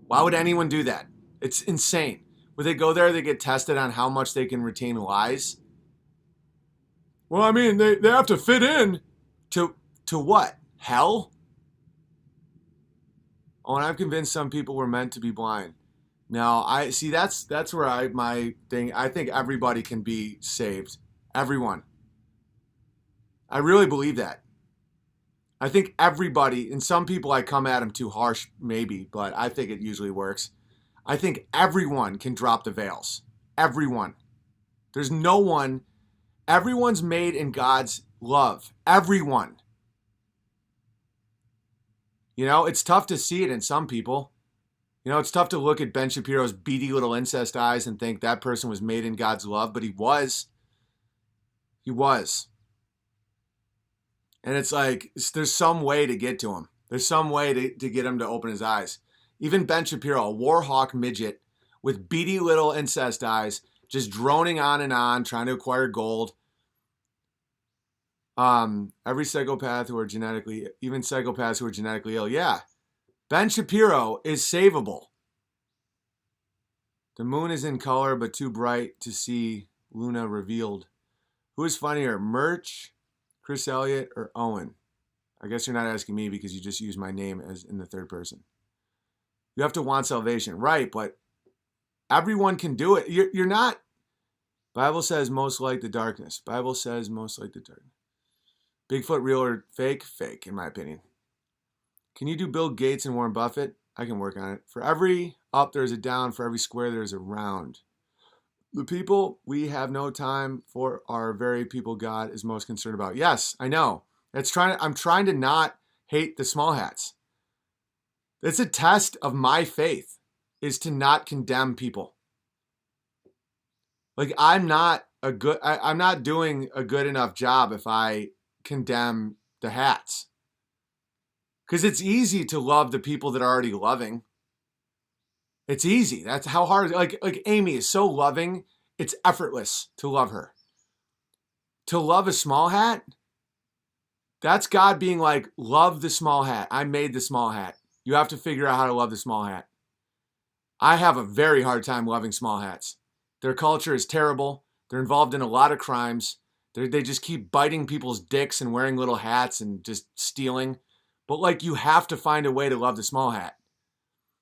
Why would anyone do that? It's insane. When they go there, they get tested on how much they can retain lies. Well, I mean, they have to fit in to what? Hell? Oh, and I'm convinced some people were meant to be blind. Now, I see that's where my thing. I think everybody can be saved. Everyone. I really believe that. I think everybody, and some people I come at them too harsh, maybe, but I think it usually works. I think everyone can drop the veils. Everyone. There's no one. Everyone's made in God's love. Everyone. It's tough to see it in some people. It's tough to look at Ben Shapiro's beady little incest eyes and think that person was made in God's love, but he was. He was. And it's like, there's some way to get to him. There's some way to get him to open his eyes. Even Ben Shapiro, a war hawk midget with beady little incest eyes, just droning on and on, trying to acquire gold. Every psychopath who are genetically, even psychopaths who are genetically ill. Yeah. Ben Shapiro is savable. The moon is in color, but too bright to see Luna revealed. Who is funnier, Murch, Chris Elliott, or Owen? I guess you're not asking me because you just used my name as in the third person. You have to want salvation. Right, but everyone can do it. You're not. Bible says most like the darkness. Bible says most like the darkness. Bigfoot real or fake? Fake, in my opinion. Can you do Bill Gates and Warren Buffett? I can work on it. For every up, there's a down. For every square, there's a round. The people we have no time for are very people God is most concerned about. Yes, I know. I'm trying to not hate the small hats. It's a test of my faith, is to not condemn people. Like, I'm not doing a good enough job if I condemn the hats. Because it's easy to love the people that are already loving. It's easy. That's how hard. Like Amy is so loving, it's effortless to love her. To love a small hat, that's God being like, love the small hat. I made the small hat. You have to figure out how to love the small hat. I have a very hard time loving small hats. Their culture is terrible. They're involved in a lot of crimes. They just keep biting people's dicks and wearing little hats and just stealing. But like, you have to find a way to love the small hat.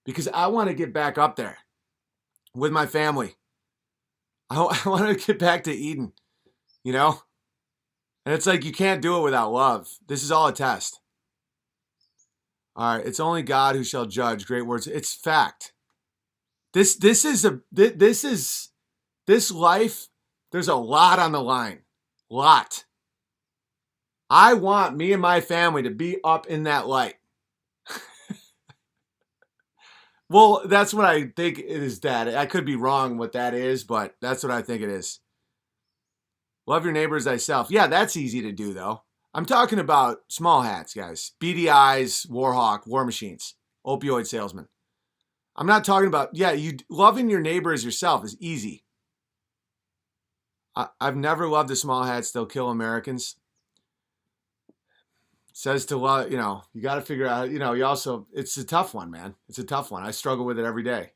Because I want to get back up there with my family. I want to get back to Eden, you know? And it's like, you can't do it without love. This is all a test. All right, it's only God who shall judge. Great words. It's fact. This life, there's a lot on the line. Lot. I want me and my family to be up in that light. Well, that's what I think it is, Dad. I could be wrong what that is, but that's what I think it is. Love your neighbor as thyself. Yeah, that's easy to do, though. I'm talking about small hats, guys. Beady eyes, Warhawk, war machines, opioid salesman. I'm not talking about, loving your neighbor as yourself is easy. I've never loved the small hats. They'll kill Americans. Says to love, you got to figure out, it's a tough one, man. It's a tough one. I struggle with it every day.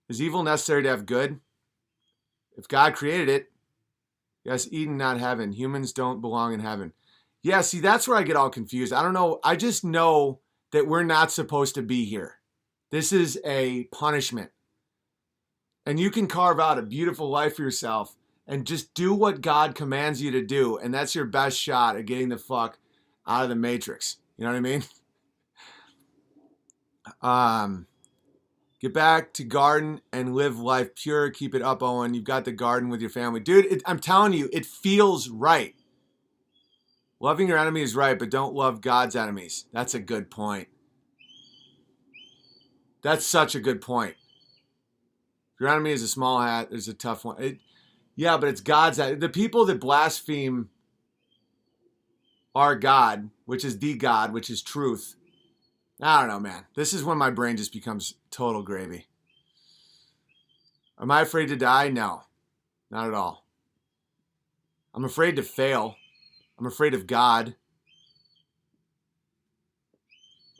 Is evil necessary to have good? If God created it, yes, Eden, not heaven. Humans don't belong in heaven. Yeah, see, that's where I get all confused. I don't know. I just know that we're not supposed to be here. This is a punishment. And you can carve out a beautiful life for yourself and just do what God commands you to do. And that's your best shot at getting the fuck out of the matrix. You know what I mean? Get back to garden and live life pure. Keep it up, Owen. You've got the garden with your family. Dude, I'm telling you, it feels right. Loving your enemy is right, but don't love God's enemies. That's a good point. That's such a good point. If your enemy is a small hat, there's a tough one. Yeah, but it's God's. The people that blaspheme our God, which is the God, which is truth. I don't know, man. This is when my brain just becomes total gravy. Am I afraid to die? No, not at all. I'm afraid to fail. I'm afraid of God.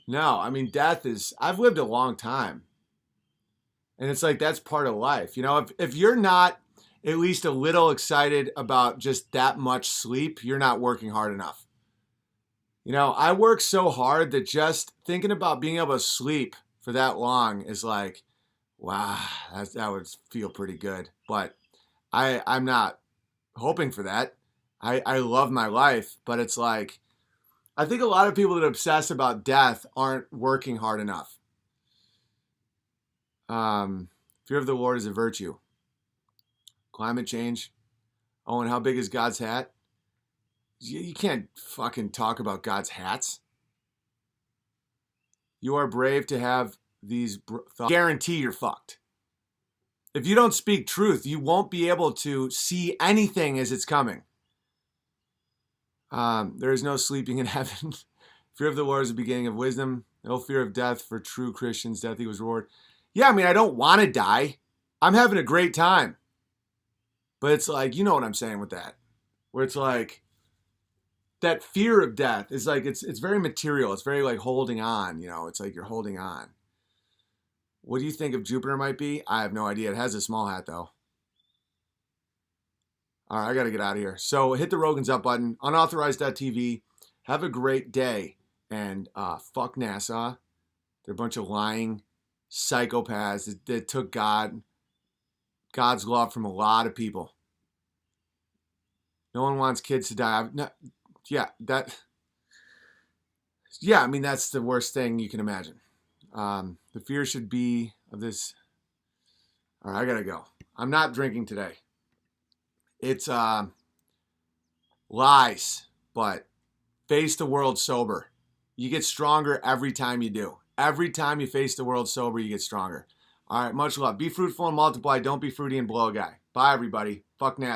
No, I mean, death is, I've lived a long time. And it's like, that's part of life. If you're not at least a little excited about just that much sleep, you're not working hard enough. I work so hard that just thinking about being able to sleep for that long is like, wow, that would feel pretty good. But I'm not hoping for that. I love my life, but it's like, I think a lot of people that obsess about death aren't working hard enough. Fear of the Lord is a virtue. Climate change. Oh, and how big is God's hat? You can't fucking talk about God's hats. You are brave to have these thoughts. Guarantee you're fucked. If you don't speak truth, you won't be able to see anything as it's coming. There is no sleeping in heaven. Fear of the Lord is the beginning of wisdom. No fear of death for true Christians. Death equals reward. Yeah, I mean, I don't want to die. I'm having a great time. But it's like, you know what I'm saying with that. Where it's like, that fear of death is like, it's very material. It's very like holding on, you know. It's like you're holding on. What do you think of Jupiter might be? I have no idea. It has a small hat, though. All right, I got to get out of here. So hit the Rogan's Up button. Unauthorized.tv. Have a great day. And fuck NASA. They're a bunch of lying psychopaths that took God's love from a lot of people. No one wants kids to die. I mean, that's the worst thing you can imagine. The fear should be of this. All right, I gotta go. I'm not drinking today. It's lies, but face the world sober. You get stronger every time you do. Every time you face the world sober, you get stronger. All right, much love. Be fruitful and multiply. Don't be fruity and blow a guy. Bye, everybody. Fuck now.